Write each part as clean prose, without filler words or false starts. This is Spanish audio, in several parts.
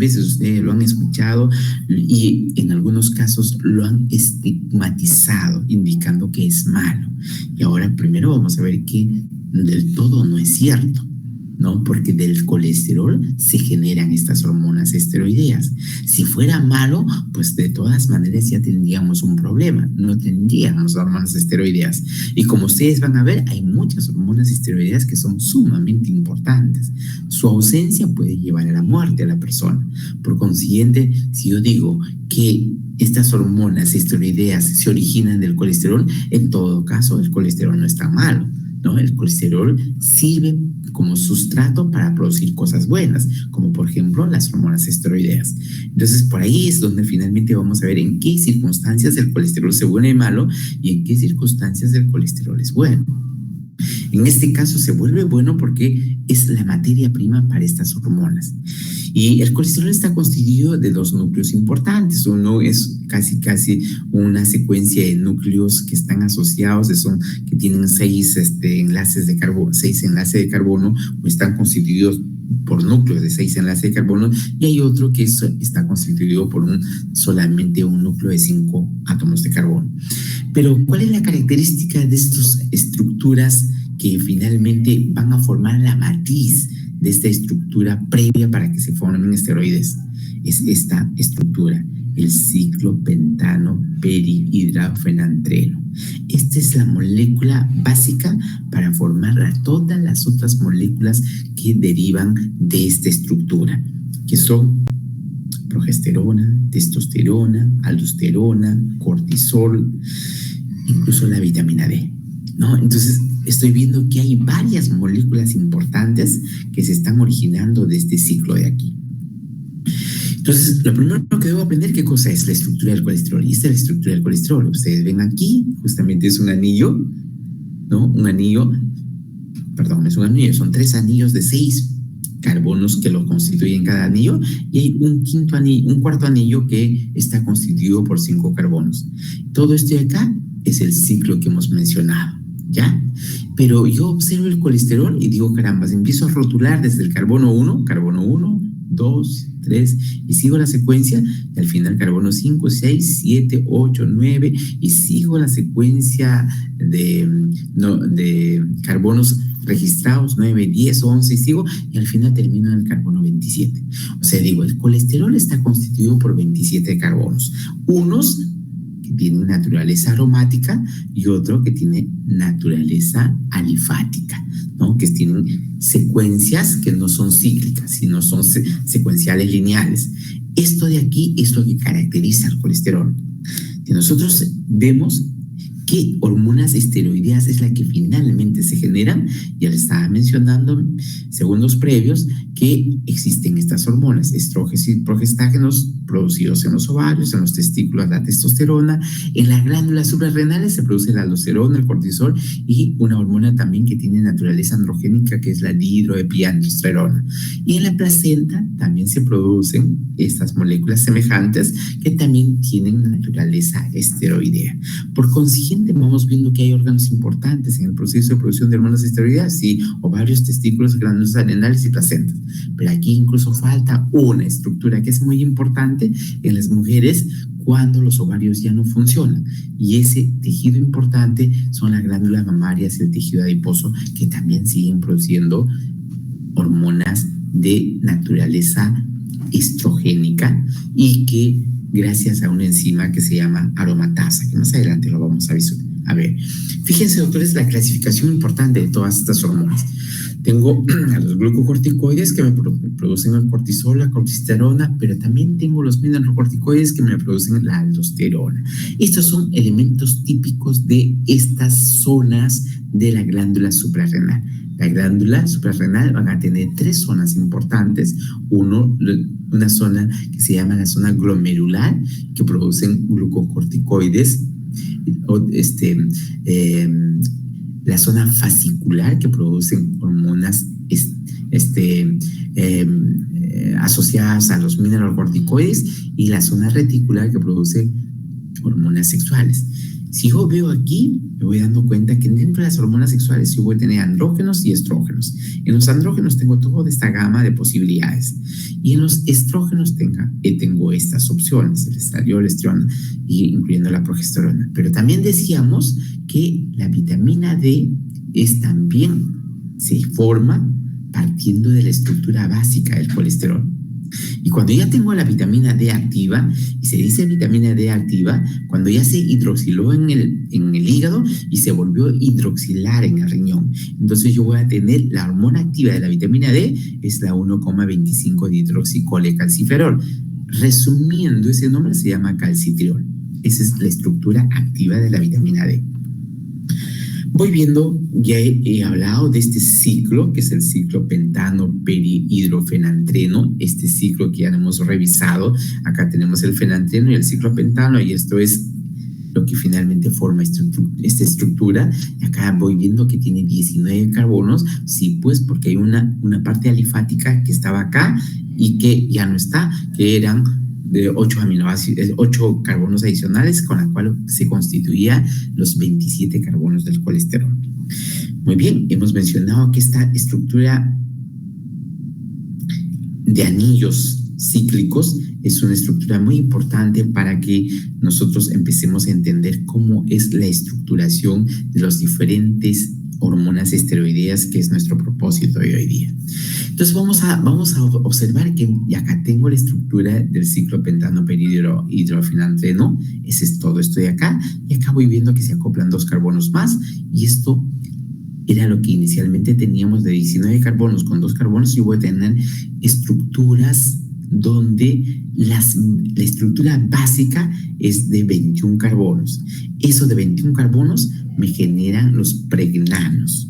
veces ustedes lo han escuchado y en algunos casos lo han estigmatizado, indicando que es malo. Y ahora primero vamos a ver que del todo no es cierto, ¿no? Porque del colesterol se generan estas hormonas esteroideas. Si fuera malo, pues de todas maneras ya tendríamos un problema, no tendríamos hormonas esteroideas. Y como ustedes van a ver, hay muchas hormonas esteroideas que son sumamente importantes. Su ausencia puede llevar a la muerte a la persona. Por consiguiente, si yo digo que estas hormonas esteroideas se originan del colesterol, en todo caso el colesterol no está malo, ¿no? El colesterol sirve como sustrato para producir cosas buenas, como por ejemplo las hormonas esteroideas. Entonces, por ahí es donde finalmente vamos a ver en qué circunstancias el colesterol se vuelve malo y en qué circunstancias el colesterol es bueno. En este caso se vuelve bueno porque es la materia prima para estas hormonas. Y el colesterol está constituido de dos núcleos importantes. Uno es casi una secuencia de núcleos que están asociados, que tienen seis enlaces de carbono, o están constituidos por núcleos de 6 enlaces de carbono, y hay otro que está constituido por solamente un núcleo de 5 átomos de carbono. Pero ¿cuál es la característica de estas estructuras que finalmente van a formar la matriz de esta estructura previa para que se formen esteroides? Es esta estructura, el ciclopentano perihidrogenantreno. Esta es la molécula básica para formar todas las otras moléculas que derivan de esta estructura, que son progesterona, testosterona, aldosterona, cortisol, incluso la vitamina D, ¿no? Entonces, estoy viendo que hay varias moléculas importantes que se están originando de este ciclo de aquí. Entonces, lo primero que debo aprender, ¿qué cosa es la estructura del colesterol? Y esta es la estructura del colesterol. Ustedes ven aquí, justamente es un anillo, ¿no? Es un anillo, son 3 anillos de 6 carbonos que lo constituyen cada anillo, y hay un cuarto anillo que está constituido por 5 carbonos. Todo esto de acá es el ciclo que hemos mencionado, ¿ya? Pero yo observo el colesterol y digo, caramba, empiezo a rotular desde el carbono 1, 2, 3, y sigo la secuencia, y al final carbono 5, 6, 7, 8, 9, y sigo la secuencia de carbonos registrados, 9, 10, 11, y sigo, y al final termino en el carbono 27. O sea, digo, el colesterol está constituido por 27 carbonos, unos que tienen naturaleza aromática y otro que tiene naturaleza alifática, ¿no? Que tienen secuencias que no son cíclicas, sino son secuenciales lineales. Esto de aquí es lo que caracteriza al colesterol. Y nosotros vemos qué hormonas esteroideas es la que finalmente se generan. Ya les estaba mencionando segundos previos que existen estas hormonas, estrógenos y progestágenos producidos en los ovarios, en los testículos la testosterona, en las glándulas suprarrenales se produce la aldosterona, el cortisol y una hormona también que tiene naturaleza androgénica que es la dihidroepiandrosterona. Y en la placenta también se producen estas moléculas semejantes que también tienen naturaleza esteroidea. Por consiguiente, vamos viendo que hay órganos importantes en el proceso de producción de hormonas esteroideas, sí, ovarios, testículos, glándulas adrenales y placentas. Pero aquí incluso falta una estructura que es muy importante en las mujeres cuando los ovarios ya no funcionan. Y ese tejido importante son las glándulas mamarias y el tejido adiposo, que también siguen produciendo hormonas de naturaleza estrogénica y que gracias a una enzima que se llama aromatasa, que más adelante lo vamos a visualizar. A ver, fíjense, doctores, la clasificación importante de todas estas hormonas. Tengo a los glucocorticoides que me producen el cortisol, la cortisterona, pero también tengo los mineralocorticoides que me producen la aldosterona. Estos son elementos típicos de estas zonas de la glándula suprarrenal. La glándula suprarrenal van a tener 3 zonas importantes. Una zona que se llama la zona glomerular, que producen glucocorticoides, la zona fascicular, que producen hormonas asociadas a los mineralocorticoides, y la zona reticular, que produce hormonas sexuales. Si yo veo aquí, me voy dando cuenta que dentro de las hormonas sexuales yo voy a tener andrógenos y estrógenos. En los andrógenos tengo toda esta gama de posibilidades. Y en los estrógenos tengo estas opciones, el estradiol, estriol, incluyendo la progesterona. Pero también decíamos que la vitamina D se forma partiendo de la estructura básica del colesterol. Y cuando ya tengo la vitamina D activa, y se dice vitamina D activa, cuando ya se hidroxiló en el hígado y se volvió a hidroxilar en el riñón. Entonces yo voy a tener la hormona activa de la vitamina D, es la 1,25 dihidroxicolecalciferol. Resumiendo, ese nombre se llama calcitriol. Esa es la estructura activa de la vitamina D. Voy viendo, ya he hablado de este ciclo, que es el ciclo pentano-perihidrofenantreno, este ciclo que ya hemos revisado. Acá tenemos el fenantreno y el ciclo pentano, y esto es lo que finalmente forma esta estructura. Y acá voy viendo que tiene 19 carbonos, sí, pues porque hay una parte alifática que estaba acá y que ya no está, que eran de 8 carbonos adicionales, con la cual se constituía los 27 carbonos del colesterol. Muy bien, hemos mencionado que esta estructura de anillos cíclicos es una estructura muy importante para que nosotros empecemos a entender cómo es la estructuración de las diferentes hormonas esteroideas, que es nuestro propósito de hoy día. Entonces vamos a observar que acá tengo la estructura del ciclo pentano-perihidrofenantreno. Ese es todo esto de acá. Y acá voy viendo que se acoplan 2 carbonos más. Y esto era lo que inicialmente teníamos de 19 carbonos con 2 carbonos. Y voy a tener estructuras donde la estructura básica es de 21 carbonos. Eso de 21 carbonos me generan los pregnanos.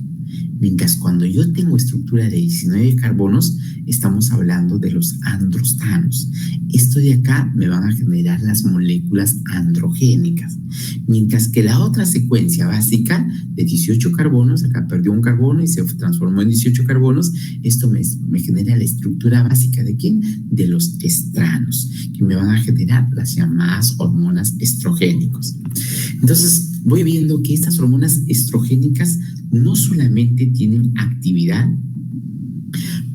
Mientras cuando yo tengo estructura de 19 carbonos, estamos hablando de los androstanos. Esto de acá me van a generar las moléculas androgénicas. Mientras que la otra secuencia básica de 18 carbonos, acá perdió un carbono y se transformó en 18 carbonos, esto me genera la estructura básica ¿de quién? De los estranos, que me van a generar las llamadas hormonas estrogénicos. Entonces, voy viendo que estas hormonas estrogénicas no solamente tienen actividad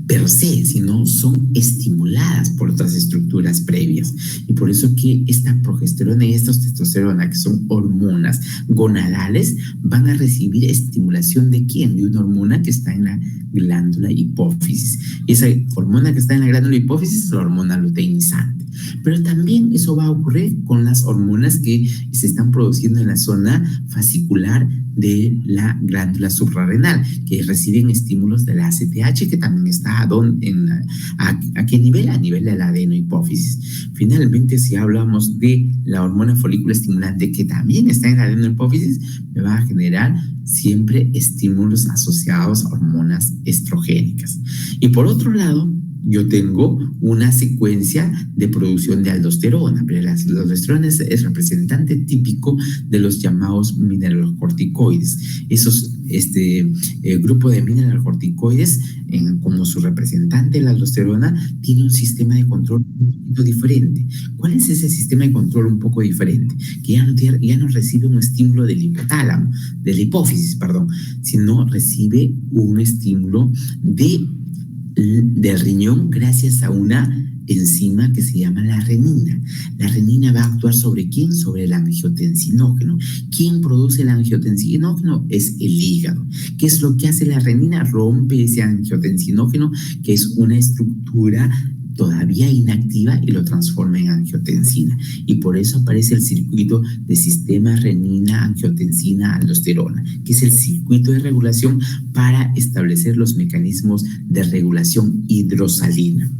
per se, sino son estimuladas por otras estructuras previas. Y por eso que esta progesterona y esta testosterona, que son hormonas gonadales, van a recibir estimulación ¿de quién? De una hormona que está en la glándula hipófisis. Esa hormona que está en la glándula hipófisis es la hormona luteinizante. Pero también eso va a ocurrir con las hormonas que se están produciendo en la zona fascicular de la glándula suprarrenal, que reciben estímulos de la ACTH, que también está ¿a qué nivel? A nivel de la adenohipófisis. Finalmente, si hablamos de la hormona folículo estimulante, que también está en la adenohipófisis, me va a generar siempre estímulos asociados a hormonas estrogénicas. Y por otro lado, yo tengo una secuencia de producción de aldosterona, pero la aldosterona es representante típico de los llamados mineralocorticoides. Grupo de mineralocorticoides, como su representante la aldosterona, tiene un sistema de control un poquito diferente. ¿Cuál es ese sistema de control un poco diferente? Que ya no recibe un estímulo del hipotálamo, de la hipófisis, sino recibe un estímulo del riñón gracias a una enzima que se llama la renina. La renina va a actuar ¿sobre quién? Sobre el angiotensinógeno. ¿Quién produce el angiotensinógeno? Es el hígado. ¿Qué es lo que hace la renina? Rompe ese angiotensinógeno, que es una estructura todavía inactiva, y lo transforma en angiotensina. Y por eso aparece el circuito de sistema renina, angiotensina, aldosterona, que es el circuito de regulación para establecer los mecanismos de regulación hidrosalina.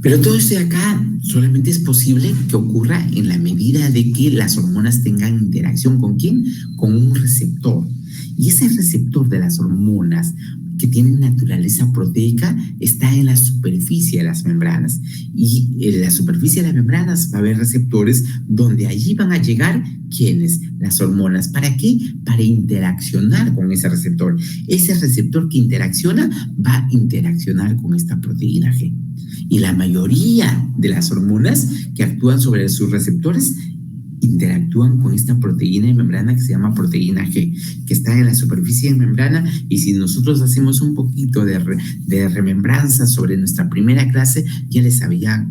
Pero todo esto de acá solamente es posible que ocurra en la medida de que las hormonas tengan interacción ¿con quién? Con un receptor. Y ese receptor de las hormonas que tienen naturaleza proteica está en la superficie de las membranas. Y en la superficie de las membranas va a haber receptores donde allí van a llegar ¿quiénes? Las hormonas. ¿Para qué? Para interaccionar con ese receptor. Ese receptor que interacciona va a interaccionar con esta proteína G. Y la mayoría de las hormonas que actúan sobre sus receptores interactúan con esta proteína de membrana que se llama proteína G, que está en la superficie de membrana. Y si nosotros hacemos un poquito de remembranza sobre nuestra primera clase, ya les había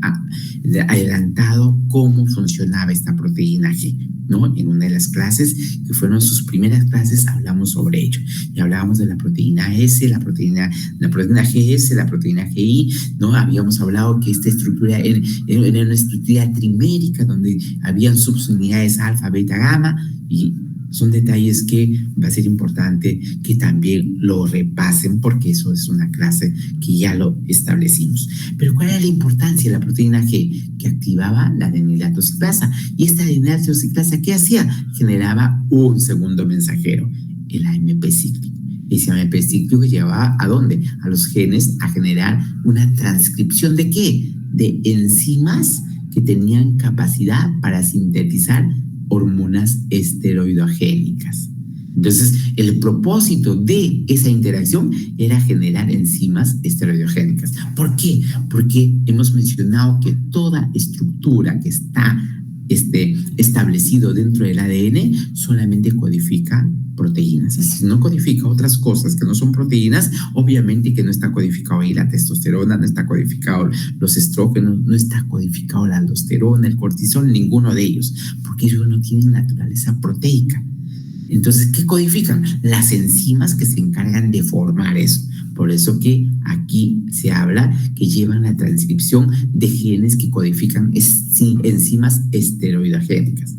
adelantado cómo funcionaba esta proteína G, ¿no? En una de las clases, que fueron sus primeras clases, hablamos sobre ello. Y hablábamos de la proteína S, la proteína GS, la proteína GI, ¿no? Habíamos hablado que esta estructura era una estructura trimérica donde habían subunidades alfa, beta, gamma, y son detalles que va a ser importante que también lo repasen, porque eso es una clase que ya lo establecimos. Pero ¿cuál era la importancia de la proteína G? Que activaba la adenilato ciclasa. Y esta adenilato ciclasa, ¿qué hacía? Generaba un segundo mensajero, el AMP cíclico. Ese AMP cíclico llevaba ¿a dónde? A los genes a generar una transcripción ¿de qué? De enzimas que tenían capacidad para sintetizar hormonas esteroidogénicas. Entonces, el propósito de esa interacción era generar enzimas esteroidogénicas. ¿Por qué? Porque hemos mencionado que toda estructura que está establecido dentro del ADN solamente codifica proteínas. Y si no codifica otras cosas que no son proteínas, obviamente que no está codificado ahí la testosterona, no está codificado los estrógenos, no está codificado la aldosterona, el cortisol, ninguno de ellos, porque ellos no tienen naturaleza proteica. Entonces, ¿qué codifican? Las enzimas que se encargan de formar eso. Por eso que aquí se habla que llevan la transcripción de genes que codifican enzimas esteroidogénicas.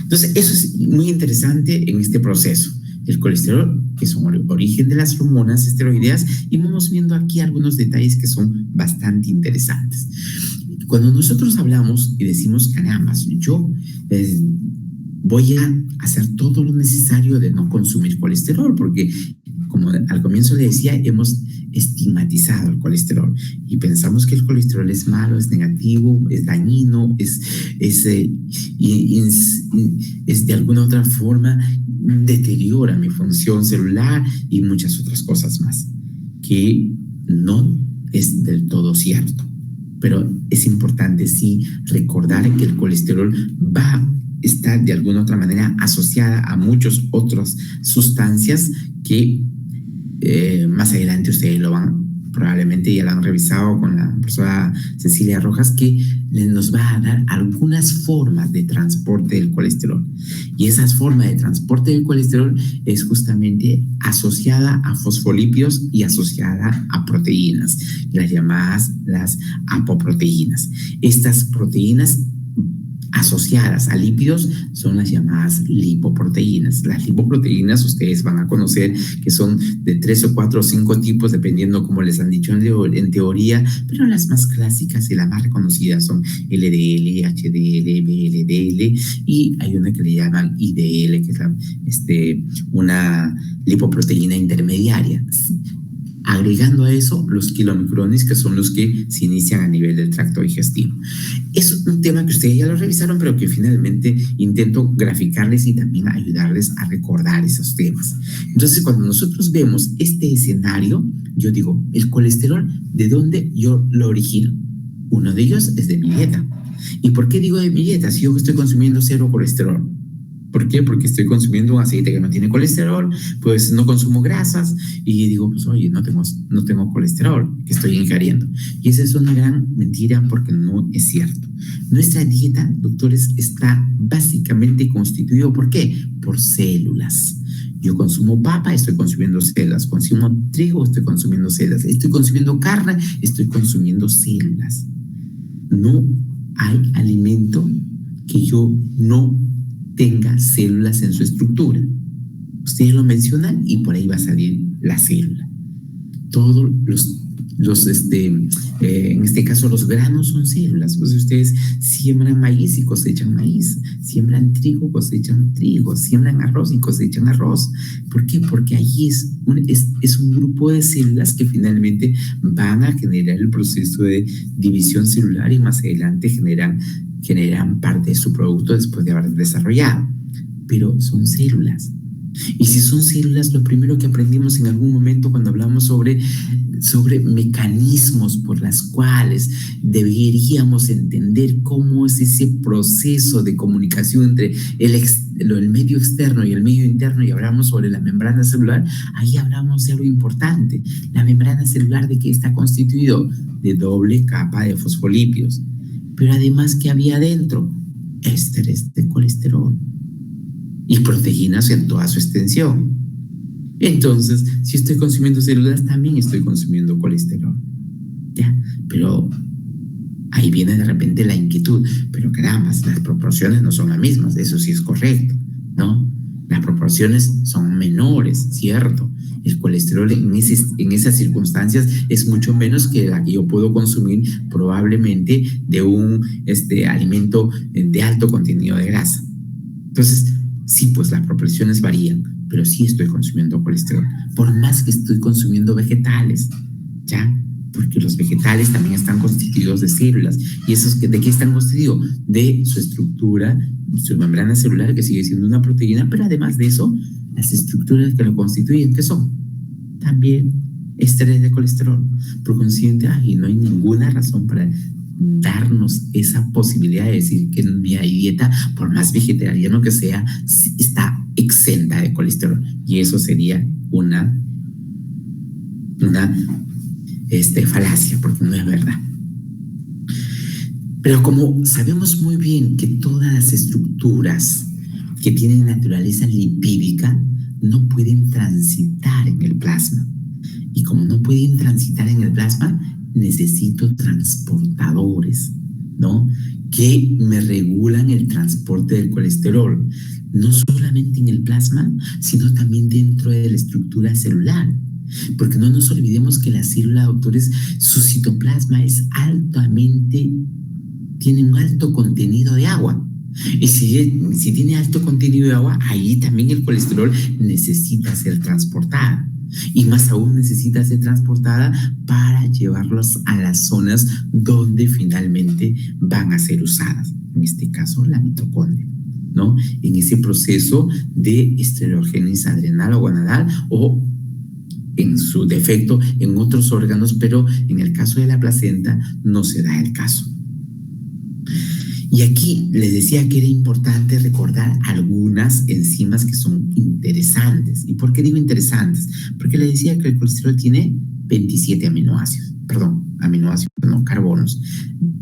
Entonces, eso es muy interesante en este proceso. El colesterol, que son el origen de las hormonas esteroideas, y vamos viendo aquí algunos detalles que son bastante interesantes. Cuando nosotros hablamos y decimos, caramba, yo voy a hacer todo lo necesario de no consumir colesterol, porque como al comienzo le decía, hemos estigmatizado el colesterol y pensamos que el colesterol es malo, es negativo, es dañino, es de alguna otra forma deteriora mi función celular y muchas otras cosas más, que no es del todo cierto. Pero es importante sí recordar que el colesterol está de alguna otra manera asociada a muchas otras sustancias que más adelante ustedes lo probablemente ya lo han revisado con la profesora Cecilia Rojas, que nos va a dar algunas formas de transporte del colesterol. Y esas formas de transporte del colesterol es justamente asociada a fosfolípidos y asociada a proteínas, las llamadas las apoproteínas. Estas proteínas asociadas a lípidos son las llamadas lipoproteínas. Las lipoproteínas ustedes van a conocer que son de 3 o 4 o 5 tipos, dependiendo como les han dicho en teoría, pero las más clásicas y las más reconocidas son LDL, HDL, VLDL, y hay una que le llaman IDL, que es una lipoproteína intermediaria. Agregando a eso los kilomicrones, que son los que se inician a nivel del tracto digestivo. Es un tema que ustedes ya lo revisaron, pero que finalmente intento graficarles y también ayudarles a recordar esos temas. Entonces, cuando nosotros vemos este escenario, yo digo, el colesterol, ¿de dónde yo lo origino? Uno de ellos es de mi dieta. ¿Y por qué digo de mi dieta? Si yo estoy consumiendo cero colesterol. ¿Por qué? Porque estoy consumiendo un aceite que no tiene colesterol, pues no consumo grasas y digo, pues oye, no tengo colesterol que estoy ingiriendo. Y esa es una gran mentira porque no es cierto. Nuestra dieta, doctores, está básicamente constituido ¿por qué? Por células. Yo consumo papa, estoy consumiendo células. Consumo trigo, estoy consumiendo células. Estoy consumiendo carne, estoy consumiendo células. No hay alimento que yo no tenga células en su estructura. Ustedes lo mencionan y por ahí va a salir la célula. Todos en este caso los granos son células. Pues ustedes siembran maíz y cosechan maíz, siembran trigo, cosechan trigo, siembran arroz y cosechan arroz. ¿Por qué? Porque ahí es un grupo de células que finalmente van a generar el proceso de división celular y más adelante generan parte de su producto después de haber desarrollado. Pero son células. Y si son células, lo primero que aprendimos en algún momento cuando hablamos sobre mecanismos por las cuales deberíamos entender cómo es ese proceso de comunicación entre el medio externo y el medio interno, y hablamos sobre la membrana celular, ahí hablamos de algo importante. La membrana celular, ¿de qué está constituido? De doble capa de fosfolípidos. Pero además, ¿qué había adentro? Ésteres de colesterol y proteínas en toda su extensión. Entonces, si estoy consumiendo células, también estoy consumiendo colesterol. ¿Ya? Pero ahí viene de repente la inquietud. Pero caramba, las proporciones no son las mismas. Eso sí es correcto, ¿no? Las proporciones son menores, ¿cierto? El colesterol en esas circunstancias es mucho menos que la que yo puedo consumir probablemente de un alimento de alto contenido de grasa. Entonces, sí, pues las proporciones varían, pero sí estoy consumiendo colesterol, por más que estoy consumiendo vegetales, ¿ya? Porque los vegetales también están constituidos de células. ¿Y esos de qué están constituidos? De su estructura, su membrana celular, que sigue siendo una proteína, pero además de eso, las estructuras que lo constituyen, ¿qué son? También ésteres de colesterol. Por consiguiente, no hay ninguna razón para darnos esa posibilidad de decir que mi dieta, por más vegetariano que sea, está exenta de colesterol. Y eso sería una falacia, porque no es verdad. Pero como sabemos muy bien que todas las estructuras que tienen naturaleza lipídica no pueden transitar en el plasma. Y como no pueden transitar en el plasma, necesito transportadores, ¿no? Que me regulan el transporte del colesterol, no solamente en el plasma, sino también dentro de la estructura celular. Porque no nos olvidemos que la célula, doctores, su citoplasma es tiene un alto contenido de agua. Y si tiene alto contenido de agua, ahí también el colesterol necesita ser transportado. Y más aún necesita ser transportada para llevarlos a las zonas donde finalmente van a ser usadas. En este caso, la mitocondria, ¿no? En ese proceso de esteroogénesis adrenal o gonadal, o en su defecto en otros órganos, pero en el caso de la placenta no se da el caso. Y aquí les decía que era importante recordar algunas enzimas que son interesantes. ¿Y por qué digo interesantes? Porque les decía que el colesterol tiene 27 carbonos.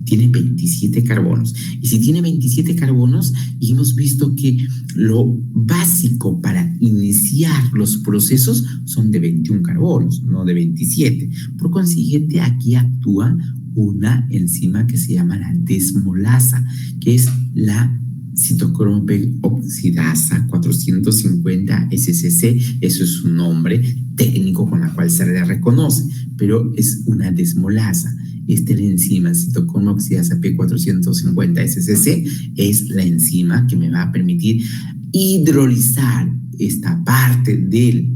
Tiene 27 carbonos. Y si tiene 27 carbonos, y hemos visto que lo básico para iniciar los procesos son de 21 carbonos, no de 27. Por consiguiente, aquí actúa una enzima que se llama la desmolasa, que es la citocromo oxidasa 450 SCC. Eso es un nombre técnico con la cual se le reconoce, pero es una desmolasa. La enzima citocromo oxidasa P450 SCC es la enzima que me va a permitir hidrolizar esta parte de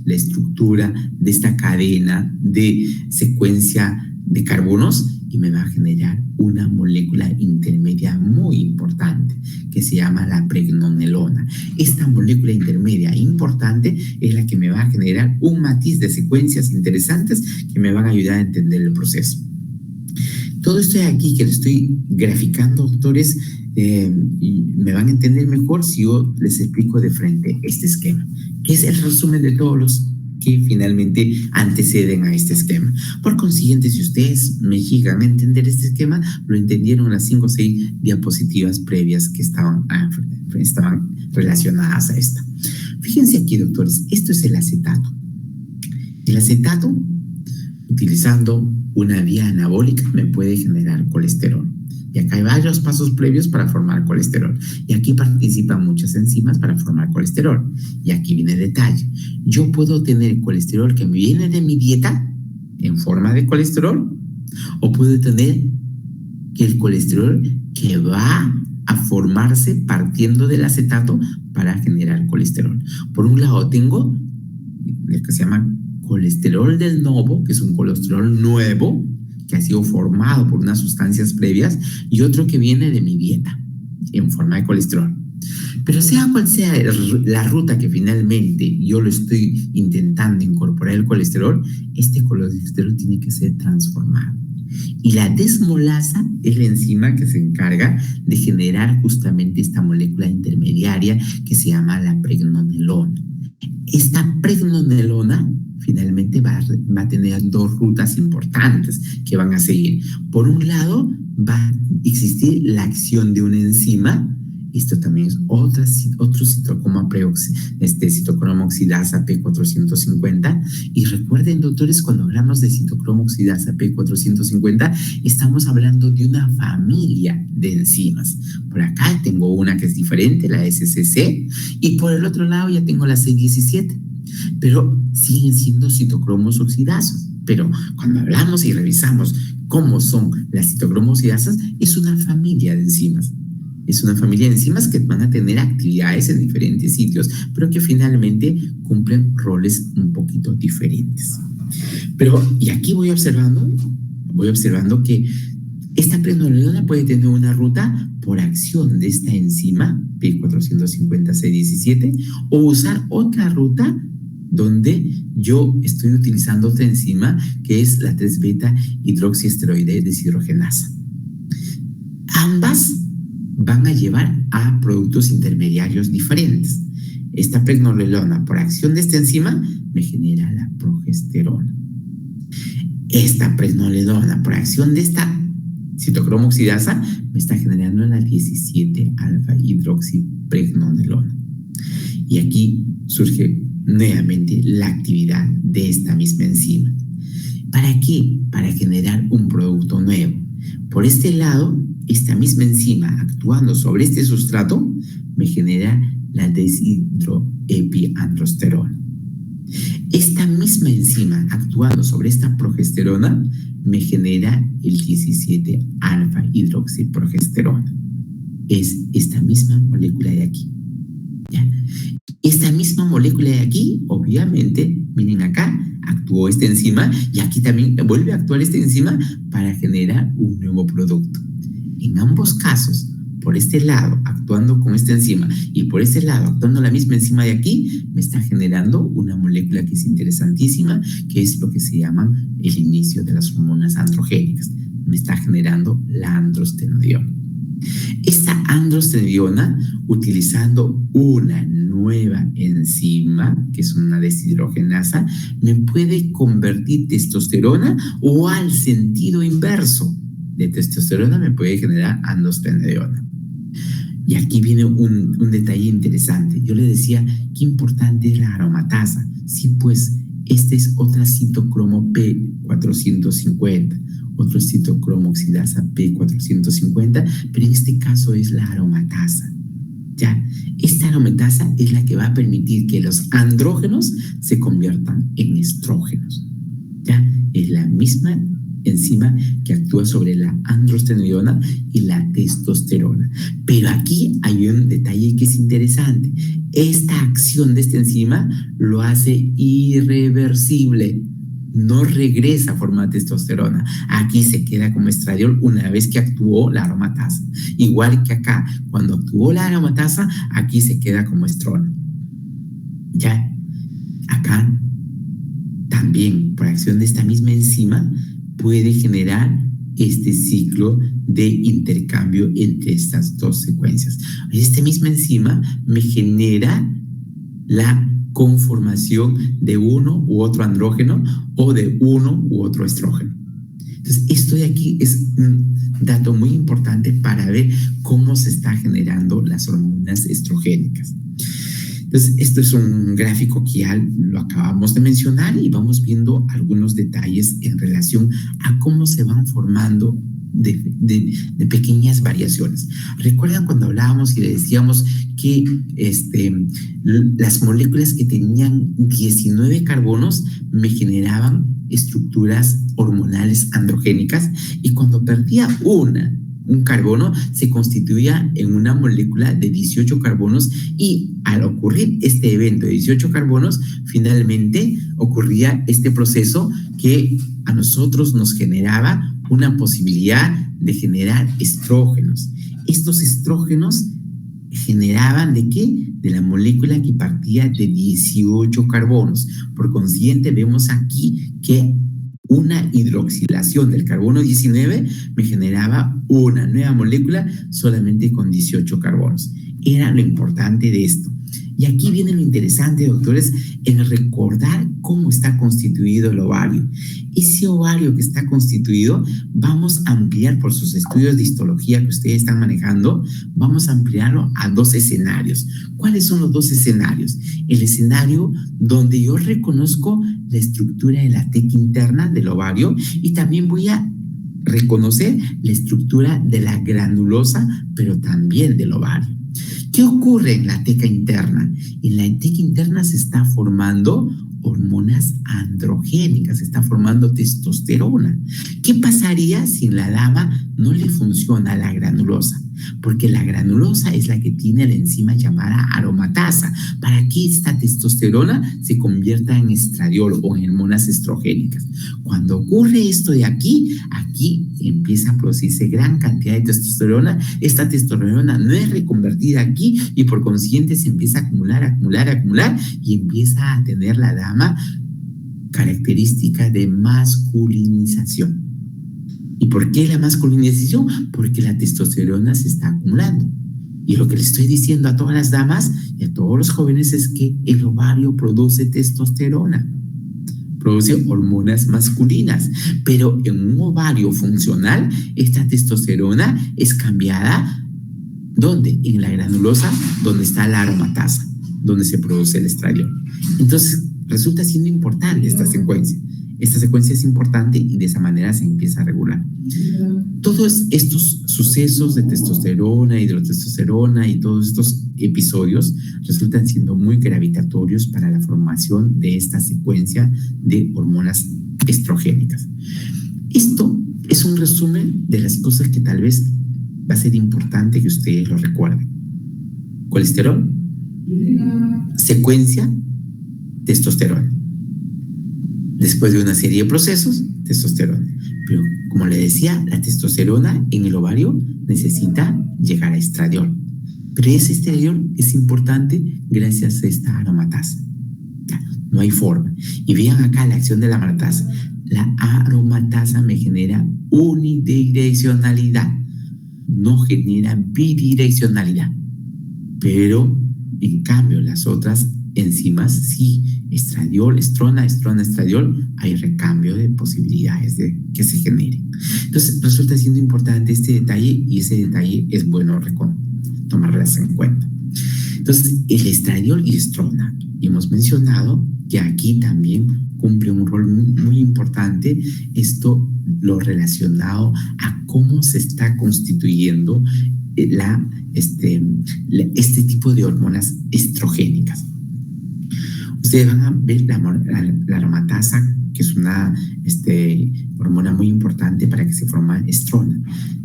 la estructura de esta cadena de secuencia de carbonos, y me va a generar una molécula intermedia muy importante que se llama la pregnenolona. Esta molécula intermedia importante es la que me va a generar un matiz de secuencias interesantes que me van a ayudar a entender el proceso. Todo esto de aquí que le estoy graficando, doctores, y me van a entender mejor si yo les explico de frente este esquema, que es el resumen de todos los que finalmente anteceden a este esquema. Por consiguiente, si ustedes me llegan a entender este esquema, lo entendieron en las 5 o 6 diapositivas previas que estaban relacionadas a esta. Fíjense aquí, doctores, esto es el acetato. El acetato, utilizando una vía anabólica, me puede generar colesterol. Y acá hay varios pasos previos para formar colesterol. Y aquí participan muchas enzimas para formar colesterol. Y aquí viene el detalle. Yo puedo tener colesterol que me viene de mi dieta en forma de colesterol, o puedo tener el colesterol que va a formarse partiendo del acetato para generar colesterol. Por un lado tengo el que se llama colesterol del novo, que es un colesterol nuevo que ha sido formado por unas sustancias previas, y otro que viene de mi dieta en forma de colesterol. Pero sea cual sea la ruta que finalmente yo lo estoy intentando incorporar el colesterol, este colesterol tiene que ser transformado. Y la desmolasa es la enzima que se encarga de generar justamente esta molécula intermediaria que se llama la pregnenolona. Esta pregnenolona finalmente va a tener dos rutas importantes que van a seguir. Por un lado, va a existir la acción de una enzima. Esto también es otro citocromo oxidasa P450. Y recuerden, doctores, cuando hablamos de citocromo oxidasa P450, estamos hablando de una familia de enzimas. Por acá tengo una que es diferente, la SCC, y por el otro lado ya tengo la C17. Pero siguen siendo citocromos oxidasos. Pero cuando hablamos y revisamos cómo son las citocromos oxidasas, es una familia de enzimas. Es una familia de enzimas que van a tener actividades en diferentes sitios, pero que finalmente cumplen roles un poquito diferentes. Y aquí voy observando que esta pregnenolona puede tener una ruta por acción de esta enzima P450C17 o usar otra ruta donde yo estoy utilizando otra enzima que es la 3-beta hidroxiesteroide deshidrogenasa. Ambas van a llevar a productos intermediarios diferentes. Esta pregnenolona, por acción de esta enzima, me genera la progesterona. Esta pregnenolona, por acción de esta citocromo oxidasa, me está generando la 17-alfa-hidroxipregnenolona. Y aquí surge nuevamente la actividad de esta misma enzima. ¿Para qué? Para generar un producto nuevo. Por este lado, esta misma enzima actuando sobre este sustrato me genera la deshidroepiandrosterona. Esta misma enzima actuando sobre esta progesterona me genera el 17-alfa-hidroxiprogesterona. Es esta misma molécula de aquí. ¿Ya? Esta misma molécula de aquí, obviamente, miren acá, actuó esta enzima y aquí también vuelve a actuar esta enzima para generar un nuevo producto. En ambos casos, por este lado actuando con esta enzima y por este lado actuando la misma enzima de aquí, me está generando una molécula que es interesantísima, que es lo que se llama el inicio de las hormonas androgénicas. Me está generando la androstenediona. Esta androstenediona, utilizando una nueva enzima, que es una deshidrogenasa, me puede convertir testosterona o al sentido inverso de testosterona me puede generar androstenediona. Y aquí viene un detalle interesante. Yo le decía qué importante es la aromatasa. Sí, pues esta es otra citocromo P450, otro citocromo oxidasa P450, pero en este caso es la aromatasa. ¿Ya? Esta aromatasa es la que va a permitir que los andrógenos se conviertan en estrógenos. ¿Ya? Es la misma enzima que actúa sobre la androstenediona y la testosterona. Pero aquí hay un detalle que es interesante. Esta acción de esta enzima lo hace irreversible. No regresa a forma de testosterona. Aquí se queda como estradiol una vez que actuó la aromatasa. Igual que acá, cuando actuó la aromatasa, aquí se queda como estrona. Ya, acá también por acción de esta misma enzima puede generar este ciclo de intercambio entre estas dos secuencias. Esta misma enzima me genera la conformación de uno u otro andrógeno o de uno u otro estrógeno. Entonces, esto de aquí es un dato muy importante para ver cómo se está generando las hormonas estrogénicas. Entonces, esto es un gráfico que ya lo acabamos de mencionar y vamos viendo algunos detalles en relación a cómo se van formando de pequeñas variaciones. ¿Recuerdan cuando hablábamos y le decíamos que las moléculas que tenían 19 carbonos me generaban estructuras hormonales androgénicas y cuando perdía un carbono se constituía en una molécula de 18 carbonos y al ocurrir este evento de 18 carbonos, finalmente ocurría este proceso que a nosotros nos generaba una posibilidad de generar estrógenos. Estos estrógenos generaban ¿de qué? De la molécula que partía de 18 carbonos. Por consiguiente, vemos aquí que una hidroxilación del carbono 19 me generaba una nueva molécula solamente con 18 carbonos. Era lo importante de esto. Y aquí viene lo interesante, doctores, en recordar cómo está constituido el ovario. Ese ovario que está constituido, vamos a ampliar por sus estudios de histología que ustedes están manejando, vamos a ampliarlo a 2 escenarios. ¿Cuáles son los 2 escenarios? El escenario donde yo reconozco la estructura de la teca interna del ovario y también voy a reconocer la estructura de la granulosa, pero también del ovario. ¿Qué ocurre en la teca interna? En la teca interna se está formando hormonas androgénicas, se está formando testosterona. ¿Qué pasaría si en la dama no le funciona la granulosa? Porque la granulosa es la que tiene la enzima llamada aromatasa, para que esta testosterona se convierta en estradiol o en hormonas estrogénicas. Cuando ocurre esto de aquí empieza a producirse gran cantidad de testosterona. Esta testosterona no es reconvertida aquí y por consiguiente se empieza a acumular y empieza a tener la dama característica de masculinización. ¿Y por qué la masculinización? Porque la testosterona se está acumulando. Y lo que les estoy diciendo a todas las damas y a todos los jóvenes es que el ovario produce testosterona, produce hormonas masculinas, pero en un ovario funcional, esta testosterona es cambiada, ¿dónde? En la granulosa, donde está la aromatasa, donde se produce el estradiol. Entonces, resulta siendo importante esta secuencia. Esta secuencia es importante y de esa manera se empieza a regular. Todos estos sucesos de testosterona, hidrotestosterona y todos estos episodios resultan siendo muy gravitatorios para la formación de esta secuencia de hormonas estrogénicas. Esto es un resumen de las cosas que tal vez va a ser importante que ustedes lo recuerden. Colesterol, secuencia, testosterona. Después de una serie de procesos, testosterona. Pero como le decía, la testosterona en el ovario necesita llegar a estradiol. Pero ese estradiol es importante gracias a esta aromatasa. No hay forma. Y vean acá la acción de la aromatasa. La aromatasa me genera unidireccionalidad, no genera bidireccionalidad. Pero en cambio las otras enzimas sí, estradiol, estrona, estradiol, hay recambio de posibilidades de que se generen. Entonces resulta siendo importante este detalle y ese detalle es bueno tomarlas en cuenta. Entonces el estradiol y estrona, hemos mencionado que aquí también cumple un rol muy importante, esto lo relacionado a cómo se está constituyendo este tipo de hormonas estrogénicas. Ustedes van a ver la aromatasa, que es una hormona muy importante para que se forme estrona,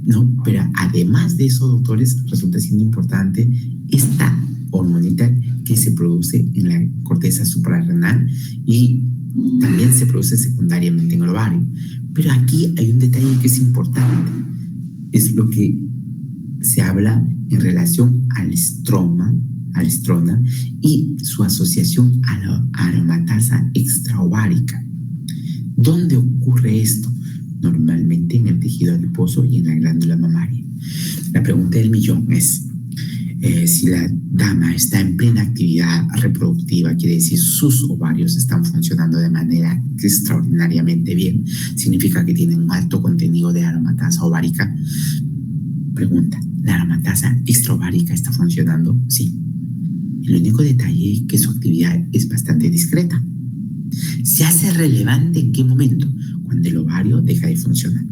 ¿no? Pero además de eso, doctores, resulta siendo importante esta hormonita que se produce en la corteza suprarrenal y también se produce secundariamente en el ovario. Pero aquí hay un detalle que es importante, es lo que se habla en relación al estrona y su asociación a la aromatasa extraovárica. ¿Dónde ocurre esto? Normalmente en el tejido adiposo y en la glándula mamaria. La pregunta del millón es, si la dama está en plena actividad reproductiva, quiere decir sus ovarios están funcionando de manera extraordinariamente bien, significa que tienen un alto contenido de aromatasa ovárica. Pregunta, ¿la aromatasa extraovárica está funcionando? Sí. El único detalle es que su actividad es bastante discreta. ¿Se hace relevante en qué momento? Cuando el ovario deja de funcionar.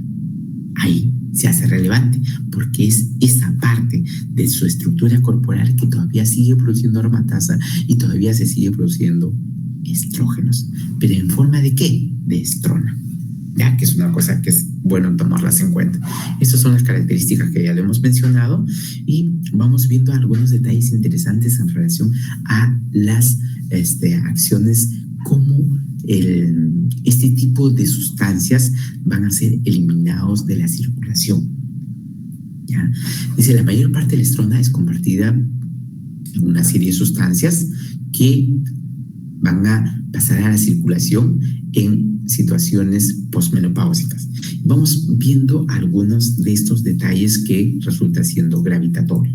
Ahí se hace relevante porque es esa parte de su estructura corporal que todavía sigue produciendo aromatasa y todavía se sigue produciendo estrógenos. ¿Pero en forma de qué? De estrona. Ya que es una cosa que es bueno tomarlas en cuenta. Estas son las características que ya le hemos mencionado y vamos viendo algunos detalles interesantes en relación a las acciones, como este tipo de sustancias van a ser eliminados de la circulación. ¿Ya? Dice, la mayor parte de la estrona es convertida una serie de sustancias que van a pasar a la circulación en situaciones posmenopáusicas. Vamos viendo algunos de estos detalles que resulta siendo gravitatorio.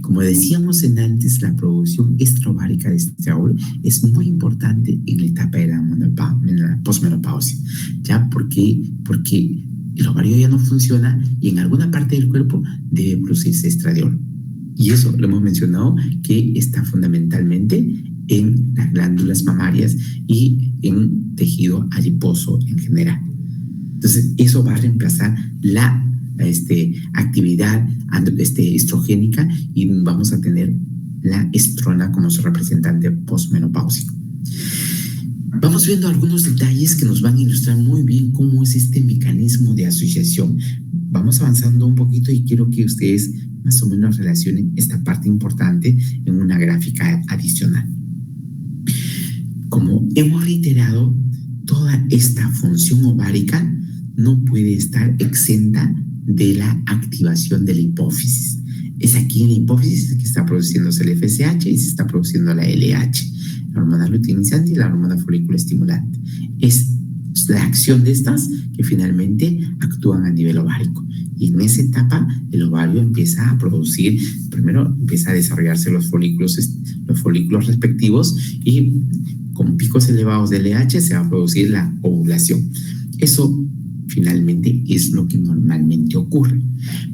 Como decíamos en antes, la producción extraovárica de estradiol es muy importante en la etapa de la posmenopausia, ¿ya? Porque el ovario ya no funciona y en alguna parte del cuerpo debe producirse estradiol. Y eso lo hemos mencionado, que está fundamentalmente en las glándulas mamarias y en tejido adiposo en general. Entonces, eso va a reemplazar la actividad estrogénica y vamos a tener la estrona como su representante posmenopáusico. Vamos viendo algunos detalles que nos van a ilustrar muy bien cómo es este mecanismo de asociación. Vamos avanzando un poquito y quiero que ustedes más o menos relacionen esta parte importante en una gráfica adicional. Como hemos reiterado, toda esta función ovárica no puede estar exenta de la activación de la hipófisis. Es aquí en la hipófisis que está produciéndose el FSH y se está produciendo la LH, la hormona luteinizante y la hormona folículo estimulante. Es la acción de estas que finalmente actúan a nivel ovárico. Y en esa etapa el ovario empieza a producir, primero empieza a desarrollarse los folículos respectivos y con picos elevados de LH se va a producir la ovulación. Eso finalmente es lo que normalmente ocurre.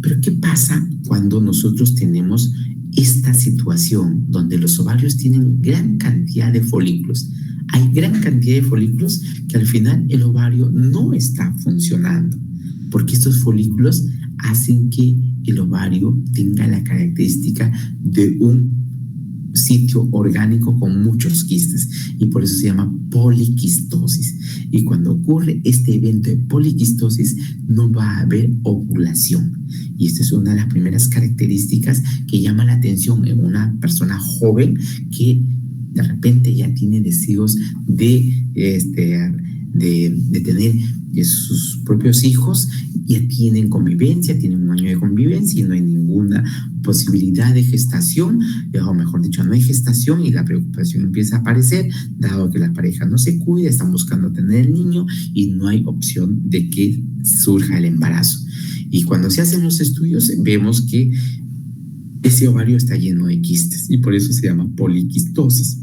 Pero ¿qué pasa cuando nosotros tenemos esta situación donde los ovarios tienen gran cantidad de folículos? Hay gran cantidad de folículos que al final el ovario no está funcionando, porque estos folículos hacen que el ovario tenga la característica de un sitio orgánico con muchos quistes y por eso se llama poliquistosis. Y cuando ocurre este evento de poliquistosis no va a haber ovulación. Y esta es una de las primeras características que llama la atención en una persona joven que de repente ya tiene deseos de tener sus propios hijos, ya tienen convivencia, tienen un año de convivencia y no hay ninguna posibilidad de gestación, o mejor dicho, no hay gestación y la preocupación empieza a aparecer, dado que la pareja no se cuida, están buscando tener el niño y no hay opción de que surja el embarazo. Y cuando se hacen los estudios vemos que ese ovario está lleno de quistes y por eso se llama poliquistosis.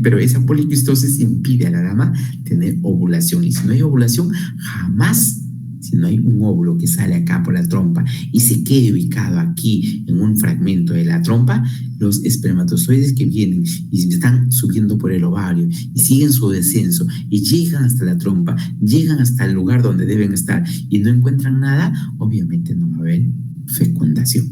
Pero esa poliquistosis impide a la dama tener ovulación y si no hay ovulación, jamás, si no hay un óvulo que sale acá por la trompa y se quede ubicado aquí en un fragmento de la trompa, los espermatozoides que vienen y están subiendo por el ovario y siguen su descenso y llegan hasta la trompa, llegan hasta el lugar donde deben estar y no encuentran nada, obviamente no va a haber fecundación,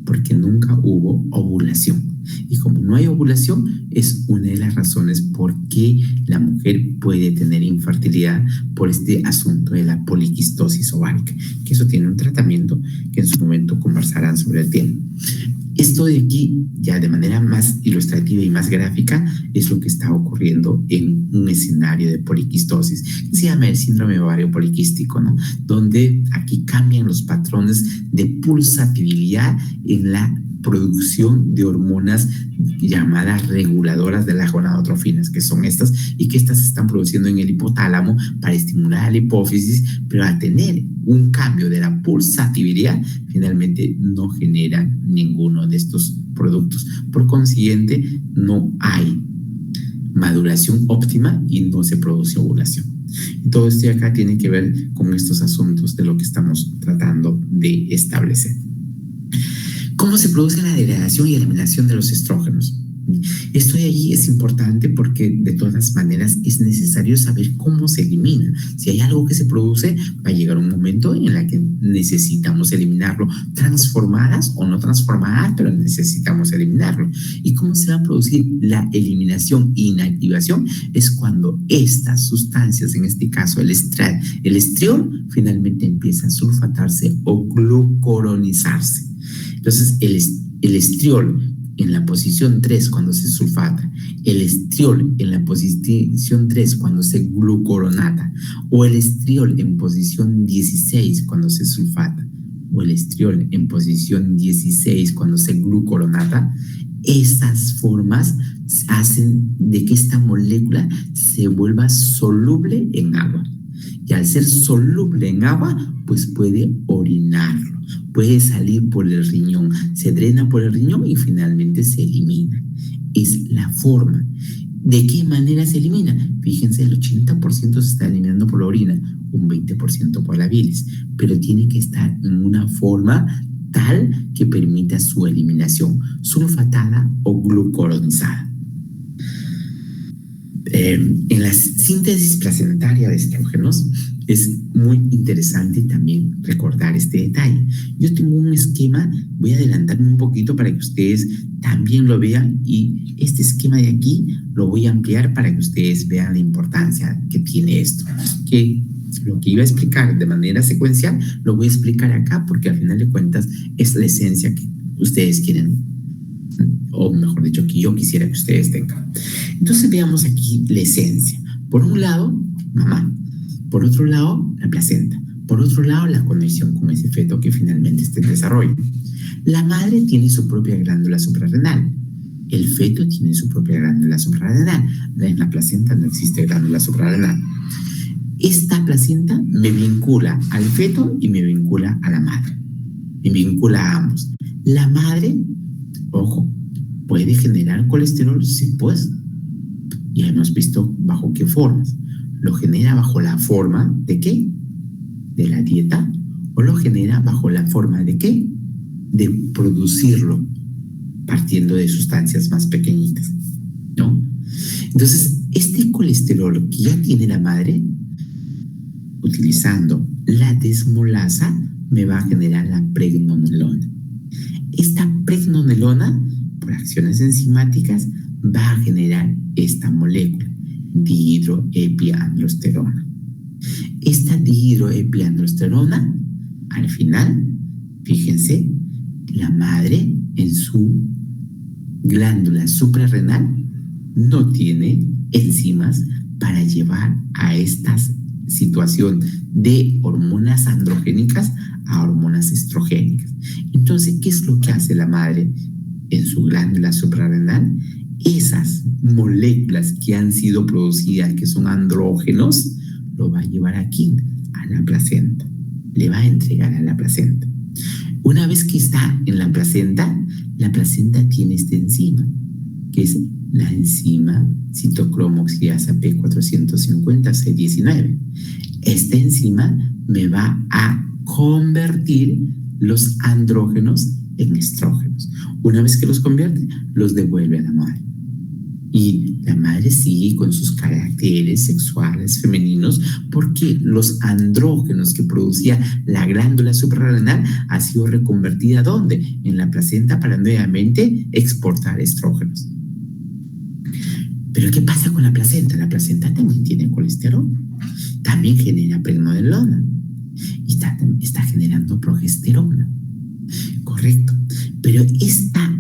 porque nunca hubo ovulación. Y como no hay ovulación, es una de las razones por qué la mujer puede tener infertilidad por este asunto de la poliquistosis ovárica, que eso tiene un tratamiento que en su momento conversarán sobre el tema. Esto de aquí, ya de manera más ilustrativa y más gráfica, es lo que está ocurriendo en un escenario de poliquistosis, que se llama el síndrome ovario poliquístico, ¿no? Donde aquí cambian los patrones de pulsatividad en la producción de hormonas llamadas reguladoras de las gonadotrofinas, que son estas, y que estas se están produciendo en el hipotálamo para estimular a la hipófisis, pero al tener un cambio de la pulsatividad, finalmente no generan ninguno de estos productos. Por consiguiente, no hay maduración óptima y no se produce ovulación. Y todo esto acá tiene que ver con estos asuntos de lo que estamos tratando de establecer. ¿Cómo se produce la degradación y eliminación de los estrógenos? Esto de allí es importante porque de todas maneras es necesario saber cómo se elimina. Si hay algo que se produce, va a llegar un momento en el que necesitamos eliminarlo, transformadas o no transformadas, pero necesitamos eliminarlo. ¿Y cómo se va a producir la eliminación e inactivación? Es cuando estas sustancias, en este caso el estriol, finalmente empieza a sulfatarse o glucuronizarse. Entonces, el estriol en la posición 3 cuando se sulfata, el estriol en la posición 3 cuando se glucuronata, o el estriol en posición 16 cuando se sulfata, o el estriol en posición 16 cuando se glucuronata, Esas formas hacen de que esta molécula se vuelva soluble en agua. Y al ser soluble en agua, pues puede orinarlo, puede salir por el riñón, se drena por el riñón y finalmente se elimina. Es la forma. ¿De qué manera se elimina? Fíjense, el 80% se está eliminando por la orina, un 20% por la bilis, pero tiene que estar en una forma tal que permita su eliminación, sulfatada o glucuronizada. En la síntesis placentaria de estrógenos es muy interesante también recordar este detalle. Yo tengo un esquema, voy a adelantarme un poquito para que ustedes también lo vean, y este esquema de aquí lo voy a ampliar para que ustedes vean la importancia que tiene esto. Que lo que iba a explicar de manera secuencial lo voy a explicar acá, porque al final de cuentas es la esencia que ustedes quieren, o mejor dicho, que yo quisiera que ustedes tengan. Entonces veamos aquí la esencia. Por un lado, mamá. Por otro lado, la placenta. Por otro lado, la conexión con ese feto que finalmente está en desarrollo. La madre tiene su propia glándula suprarrenal. El feto tiene su propia glándula suprarrenal. En la placenta no existe glándula suprarrenal. Esta placenta me vincula al feto y me vincula a la madre. Me vincula a ambos. La madre, ojo, ¿puede generar colesterol? Sí, pues. Ya hemos visto bajo qué formas. ¿Lo genera bajo la forma de qué? ¿De la dieta? ¿O lo genera bajo la forma de qué? De producirlo, partiendo de sustancias más pequeñitas, ¿no? Entonces, este colesterol que ya tiene la madre, utilizando la desmolasa, me va a generar la pregnenolona. Esta pregnenolona, por acciones enzimáticas, va a generar esta molécula, dihidroepiandrosterona. Esta dihidroepiandrosterona, al final, fíjense, la madre en su glándula suprarrenal no tiene enzimas para llevar a esta situación de hormonas androgénicas a hormonas estrogénicas. Entonces, ¿qué es lo que hace la madre en su glándula suprarrenal? Esas moléculas que han sido producidas, que son andrógenos, lo va a llevar aquí, a la placenta. Le va a entregar a la placenta. Una vez que está en la placenta tiene esta enzima, que es la enzima citocromo oxidasa P450C19. Esta enzima me va a convertir los andrógenos en estrógenos. Una vez que los convierte, los devuelve a la madre. Y la madre sigue con sus caracteres sexuales femeninos, porque los andrógenos que producía la glándula suprarrenal ha sido reconvertida ¿dónde? En la placenta, para nuevamente exportar estrógenos. Pero ¿qué pasa con la placenta? La placenta también tiene colesterol, también genera pregnenolona y está generando progesterona. Correcto. Pero esta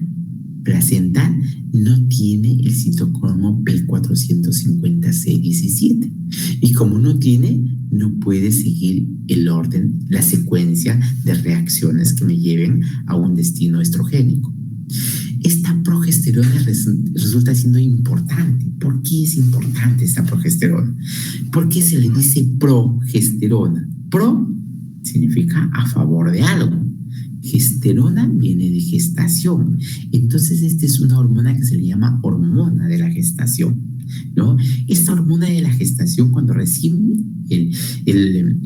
placenta no tiene el citocromo P450C17. Y como no tiene, no puede seguir el orden, la secuencia de reacciones que me lleven a un destino estrogénico. Esta progesterona resulta siendo importante. ¿Por qué es importante esta progesterona? ¿Por qué se le dice progesterona? Pro significa a favor de algo. Gesterona viene de gestación. Entonces, esta es una hormona que se le llama hormona de la gestación, ¿no? Esta hormona de la gestación, cuando recibe en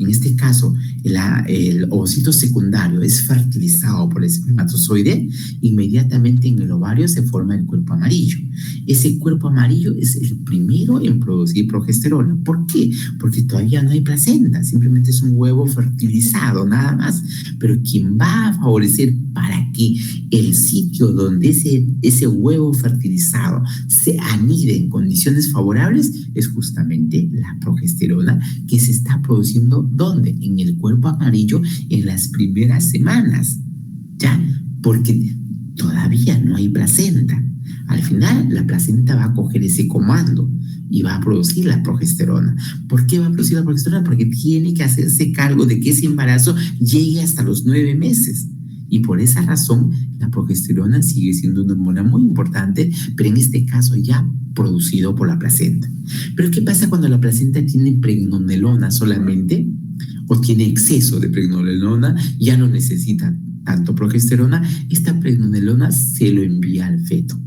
este caso, el ovocito secundario es fertilizado por el espermatozoide, inmediatamente en el ovario se forma el cuerpo amarillo. Ese cuerpo amarillo es el primero en producir progesterona. ¿Por qué? Porque todavía no hay placenta, simplemente es un huevo fertilizado, nada más. Pero quien va a favorecer para que el sitio donde ese huevo fertilizado se anide en condiciones favorables es justamente la progesterona, que se está produciendo ¿dónde? En el cuerpo amarillo en las primeras semanas, ¿ya? Porque todavía no hay placenta. Al final, la placenta va a coger ese comando y va a producir la progesterona. ¿Por qué va a producir la progesterona? Porque tiene que hacerse cargo de que ese embarazo llegue hasta los 9 meses. Y por esa razón, la progesterona sigue siendo una hormona muy importante, pero en este caso ya producido por la placenta. Pero ¿qué pasa cuando la placenta tiene pregnenolona solamente o tiene exceso de pregnenolona? Ya no necesita tanto progesterona. Esta pregnenolona se lo envía al feto.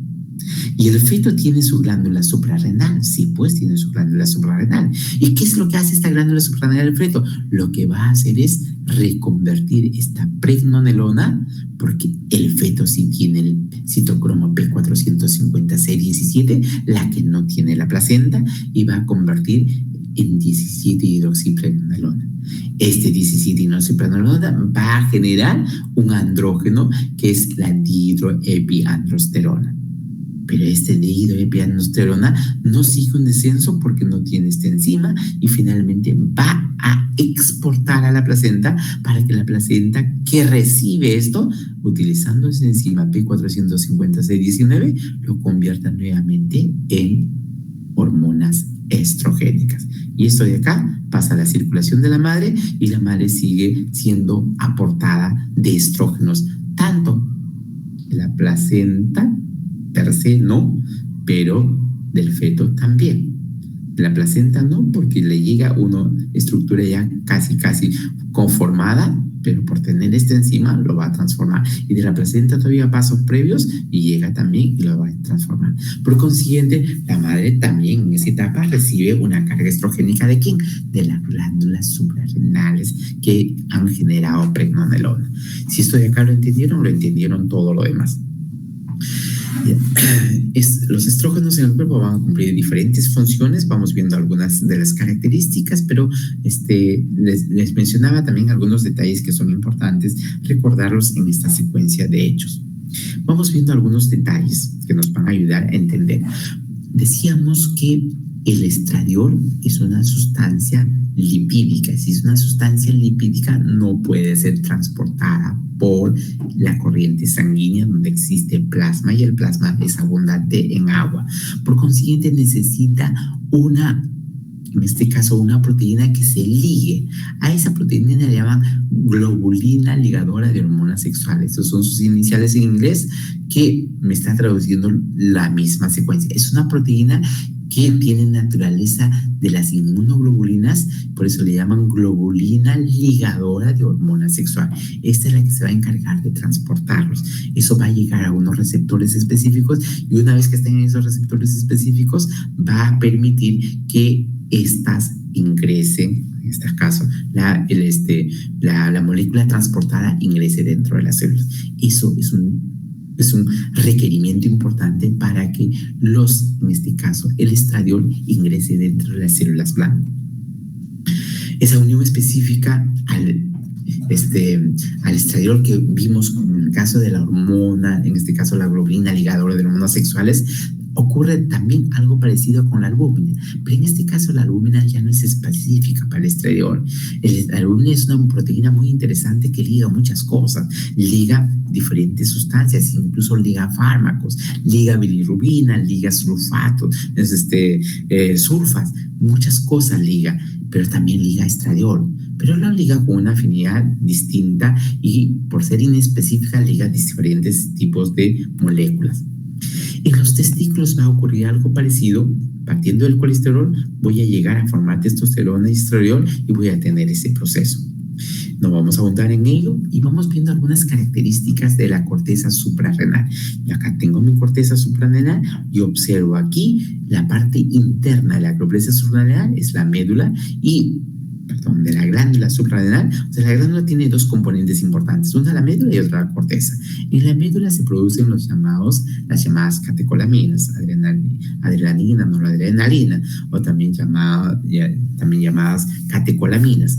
Y el feto tiene su glándula suprarrenal. Sí, pues tiene su glándula suprarrenal. ¿Y qué es lo que hace esta glándula suprarrenal del feto? Lo que va a hacer es reconvertir esta pregnenolona, porque el feto sí tiene el citocromo P450C17, la que no tiene la placenta, y va a convertir en 17-hidroxipregnenolona. Este 17-hidroxipregnenolona va a generar un andrógeno que es la dihidroepiandrosterona. Pero este dihidroepiandrosterona no sigue un descenso porque no tiene esta enzima y finalmente va a exportar a la placenta para que la placenta que recibe esto, utilizando esa enzima P450C19, lo convierta nuevamente en hormonas estrogénicas. Y esto de acá pasa a la circulación de la madre y la madre sigue siendo aportada de estrógenos, tanto de la placenta per se no, pero del feto también. De la placenta no, porque le llega una estructura ya casi conformada, pero por tener esta enzima lo va a transformar. Y de la placenta todavía pasos previos y llega también y lo va a transformar. Por consiguiente, la madre también en esa etapa recibe una carga estrogénica ¿de quién? De las glándulas suprarrenales que han generado pregnenolona. Si esto de acá lo entendieron todo lo demás. Los estrógenos en el cuerpo van a cumplir diferentes funciones. Vamos viendo algunas de las características, pero les mencionaba también algunos detalles que son importantes recordarlos en esta secuencia de hechos. Vamos viendo algunos detalles que nos van a ayudar a entender. Decíamos que el estradiol es una sustancia lipídica. Si es una sustancia lipídica, no puede ser transportada por la corriente sanguínea donde existe plasma, y el plasma es abundante en agua. Por consiguiente, necesita en este caso, una proteína que se ligue. A esa proteína le llaman globulina ligadora de hormonas sexuales. Esos son sus iniciales en inglés, que me está traduciendo la misma secuencia. Es una proteína que tiene naturaleza de las inmunoglobulinas, por eso le llaman globulina ligadora de hormona sexual. Esta es la que se va a encargar de transportarlos. Eso va a llegar a unos receptores específicos y una vez que estén en esos receptores específicos va a permitir que estas ingresen, en este caso, la molécula transportada ingrese dentro de las células. Eso es un requerimiento importante para que en este caso, el estradiol ingrese dentro de las células blanco. Esa unión específica al estradiol que vimos en el caso de la hormona, en este caso la globulina ligadora de hormonas sexuales, ocurre también algo parecido con la albúmina, pero en este caso la albúmina ya no es específica para el estradiol. La albúmina es una proteína muy interesante que liga muchas cosas, liga diferentes sustancias, incluso liga fármacos, liga bilirrubina, liga sulfatos, sulfas, muchas cosas liga, pero también liga estradiol, pero lo liga con una afinidad distinta y por ser inespecífica liga diferentes tipos de moléculas. En los testículos va a ocurrir algo parecido. Partiendo del colesterol, voy a llegar a formar testosterona y estradiol y voy a tener ese proceso. No vamos a ahondar en ello y vamos viendo algunas características de la corteza suprarrenal. Y acá tengo mi corteza suprarrenal y observo aquí la parte interna de la corteza suprarrenal, es la médula de la glándula suprarrenal. O sea, la glándula tiene dos componentes importantes, una la médula y otra la corteza. En la médula se producen las llamadas catecolaminas, adrenalina, noradrenalina, o también llamadas catecolaminas.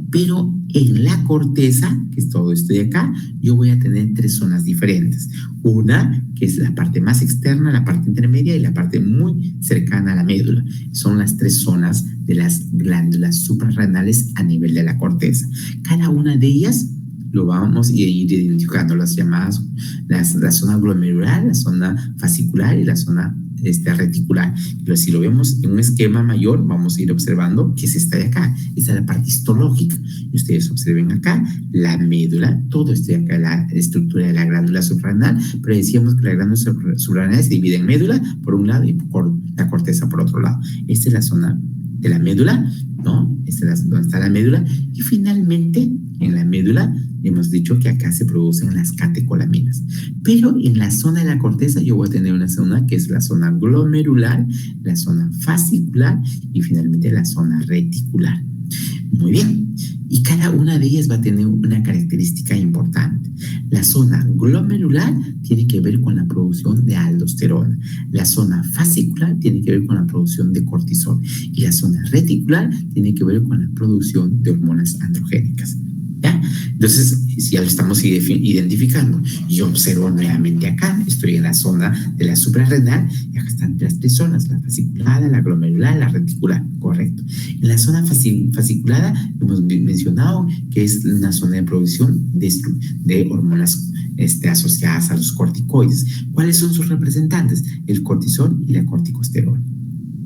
Pero en la corteza, que es todo esto de acá, yo voy a tener tres zonas diferentes. Una, que es la parte más externa, la parte intermedia y la parte muy cercana a la médula. Son las tres zonas de las glándulas suprarrenales a nivel de la corteza. Cada una de ellas lo vamos a ir identificando, las llamadas, la zona glomerular, la zona fascicular y la zona reticular. Pero si lo vemos en un esquema mayor, vamos a ir observando que es esta de acá. Esta es la parte histológica. Y ustedes observen acá la médula, todo esto de acá, la estructura de la glándula suprarrenal, pero decíamos que la glándula suprarrenal se divide en médula por un lado y por la corteza por otro lado. Esta es la zona de la médula, ¿no? Esta es donde está la médula. Y finalmente, en la médula, hemos dicho que acá se producen las catecolaminas. Pero en la zona de la corteza yo voy a tener una zona que es la zona glomerular, la zona fascicular y finalmente la zona reticular. Muy bien. Y cada una de ellas va a tener una característica importante. La zona glomerular tiene que ver con la producción de aldosterona. La zona fascicular tiene que ver con la producción de cortisol. Y la zona reticular tiene que ver con la producción de hormonas androgénicas. ¿Ya? Entonces, si ya lo estamos identificando, yo observo nuevamente acá, estoy en la zona de la suprarrenal y acá están las tres zonas, la fasciculada, la glomerular, la reticular, correcto. En la zona fasciculada hemos mencionado que es una zona de producción de hormonas asociadas a los corticoides. ¿Cuáles son sus representantes? El cortisol y la corticosterona.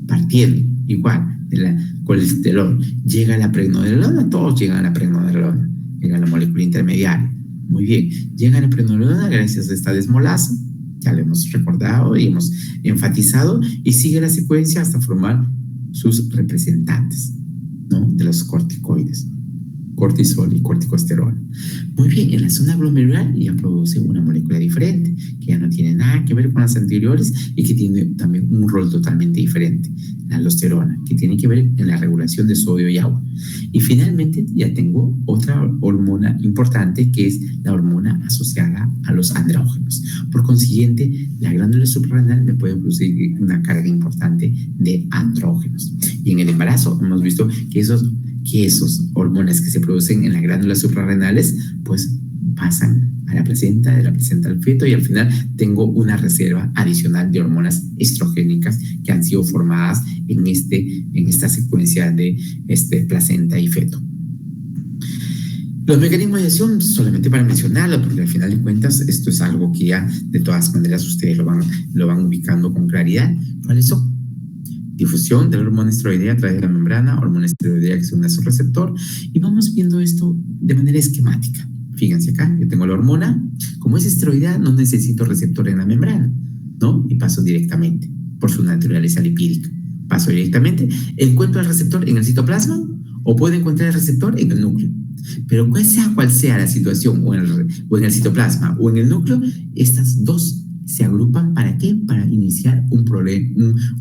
Partiendo igual de la colesterol, llega a la pregnenolona, todos llegan a la pregnenolona. Llega la molécula intermediaria. Muy bien. Llega la pregnenolona gracias a esta desmolasa. Ya lo hemos recordado y hemos enfatizado. Y sigue la secuencia hasta formar sus representantes, ¿no? De los corticoides. Cortisol y corticosterona. Muy bien, en la zona glomerular ya produce una molécula diferente, que ya no tiene nada que ver con las anteriores y que tiene también un rol totalmente diferente, la aldosterona, que tiene que ver en la regulación de sodio y agua. Y finalmente ya tengo otra hormona importante, que es la hormona asociada a los andrógenos. Por consiguiente, la glándula suprarrenal me puede producir una carga importante de andrógenos. Y en el embarazo hemos visto que esos hormonas que se producen en las glándulas suprarrenales pues pasan a la placenta, de la placenta al feto, y al final tengo una reserva adicional de hormonas estrogénicas que han sido formadas en esta secuencia de placenta y feto. Los mecanismos de acción, solamente para mencionarlo, porque al final de cuentas esto es algo que ya de todas maneras ustedes lo van ubicando con claridad. ¿Cuáles son? Difusión de la hormona esteroidea a través de la membrana, hormona esteroidea que se une a su receptor, y vamos viendo esto de manera esquemática. Fíjense acá, yo tengo la hormona, como es esteroidea no necesito receptor en la membrana, ¿no? Y paso directamente, por su naturaleza lipídica. Paso directamente, encuentro el receptor en el citoplasma o puedo encontrar el receptor en el núcleo. Pero cual sea la situación, o en el citoplasma o en el núcleo, estas dos se agrupan. ¿Para qué? Para iniciar un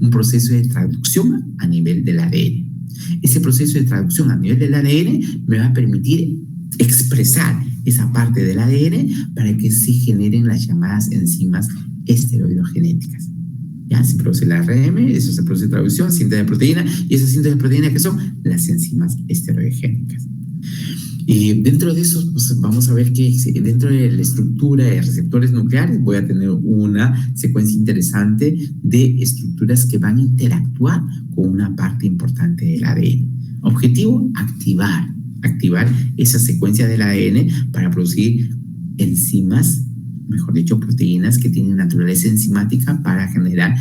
proceso de traducción a nivel del ADN. Ese proceso de traducción a nivel del ADN me va a permitir expresar esa parte del ADN para que se generen las llamadas enzimas esteroidogenéticas. Ya se produce el ARM, eso se produce traducción, síntesis de proteína, y esas síntesis de proteína que son las enzimas esteroidogénicas. Y dentro de eso, pues vamos a ver que dentro de la estructura de receptores nucleares voy a tener una secuencia interesante de estructuras que van a interactuar con una parte importante del ADN. Objetivo, activar esa secuencia del ADN para producir enzimas, mejor dicho, proteínas que tienen naturaleza enzimática para generar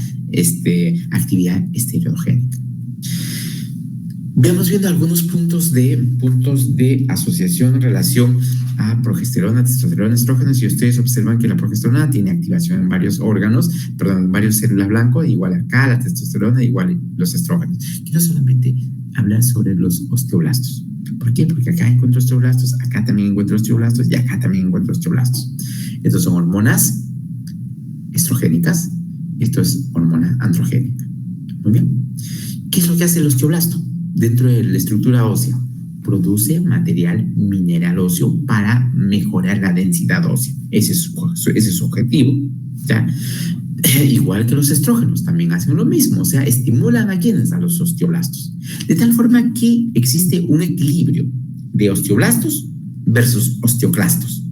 actividad esteroidogénica. Vamos viendo algunos puntos de asociación en relación a progesterona, testosterona, estrógenos, y ustedes observan que la progesterona tiene activación en varios varias células blancas, igual acá la testosterona, igual los estrógenos. Quiero solamente hablar sobre los osteoblastos. ¿Por qué? Porque acá encuentro osteoblastos, acá también encuentro osteoblastos y acá también encuentro osteoblastos. Estos son hormonas estrogénicas, esto es hormona androgénica. Muy bien. ¿Qué es lo que hace el osteoblasto? Dentro de la estructura ósea, produce material mineral óseo para mejorar la densidad ósea. Ese es su objetivo, ¿ya? Igual que los estrógenos, también hacen lo mismo, o sea, estimulan a quienes, a los osteoblastos. De tal forma que existe un equilibrio de osteoblastos versus osteoclastos.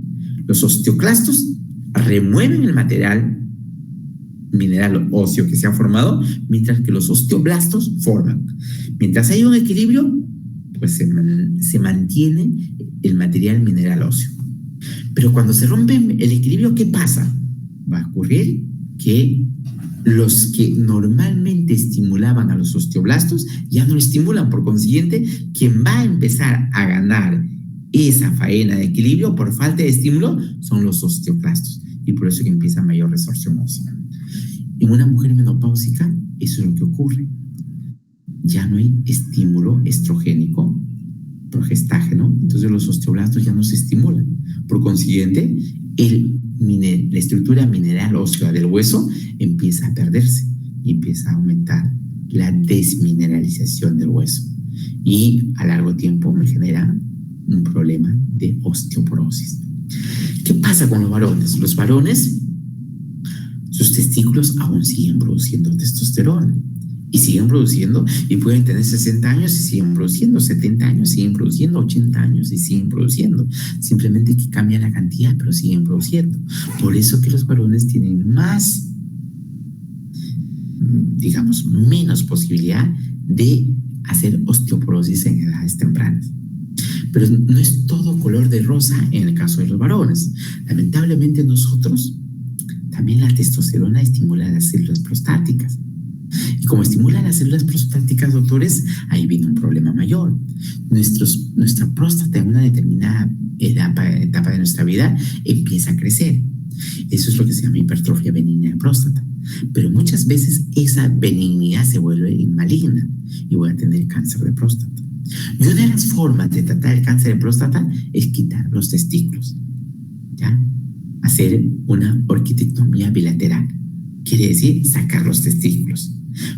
Los osteoclastos remueven el material mineral óseo que se ha formado, mientras que los osteoblastos forman. Mientras hay un equilibrio, pues se mantiene el material mineral óseo. Pero cuando se rompe el equilibrio, ¿qué pasa? Va a ocurrir que los que normalmente estimulaban a los osteoblastos ya no lo estimulan. Por consiguiente, quien va a empezar a ganar esa faena de equilibrio por falta de estímulo son los osteoclastos. Y por eso que empieza mayor resorción ósea. En una mujer menopáusica, eso es lo que ocurre. Ya no hay estímulo estrogénico, progestágeno, entonces los osteoblastos ya no se estimulan. Por consiguiente, la estructura mineral ósea del hueso empieza a perderse y empieza a aumentar la desmineralización del hueso. Y a largo tiempo me genera un problema de osteoporosis. ¿Qué pasa con los varones? Los varones, sus testículos aún siguen produciendo testosterona. Y siguen produciendo, y pueden tener 60 años y siguen produciendo, 70 años siguen produciendo, 80 años y siguen produciendo. Simplemente que cambia la cantidad, pero siguen produciendo. Por eso que los varones tienen más, digamos, menos posibilidad de hacer osteoporosis en edades tempranas. Pero no es todo color de rosa en el caso de los varones. Lamentablemente nosotros, también la testosterona estimula las células prostáticas. Y como estimula las células prostáticas, doctores, ahí viene un problema mayor. Nuestra próstata en una determinada etapa de nuestra vida empieza a crecer. Eso es lo que se llama hipertrofia benigna de próstata. Pero muchas veces esa benignidad se vuelve maligna y voy a tener cáncer de próstata. Y una de las formas de tratar el cáncer de próstata es quitar los testículos, ¿ya? Hacer una orquitectomía bilateral. Quiere decir sacar los testículos.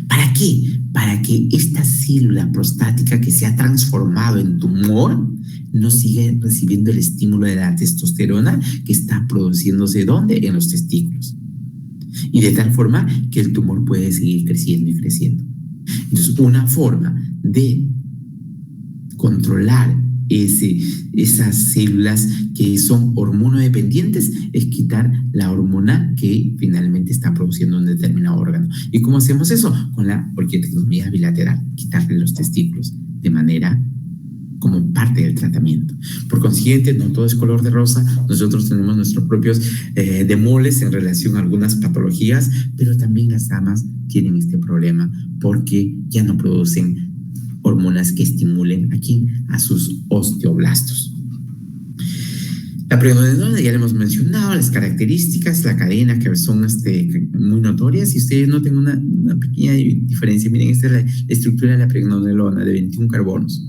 ¿Para qué? Para que esta célula prostática que se ha transformado en tumor no siga recibiendo el estímulo de la testosterona que está produciéndose ¿dónde? En los testículos. Y de tal forma que el tumor puede seguir creciendo y creciendo. Entonces, una forma de controlar esas células que son hormonodependientes es quitar la hormona que finalmente está produciendo un determinado órgano. ¿Y cómo hacemos eso? Con la orquitectomía bilateral, quitarle los testículos de manera como parte del tratamiento. Por consiguiente, no todo es color de rosa. Nosotros tenemos nuestros propios demoles en relación a algunas patologías, pero también las damas tienen este problema porque ya no producen hormonas que estimulen aquí a sus osteoblastos. La pregnenolona ya le hemos mencionado, las características, la cadena que son muy notorias. Y ustedes noten una pequeña diferencia. Miren, esta es la estructura de la pregnenolona de 21 carbonos.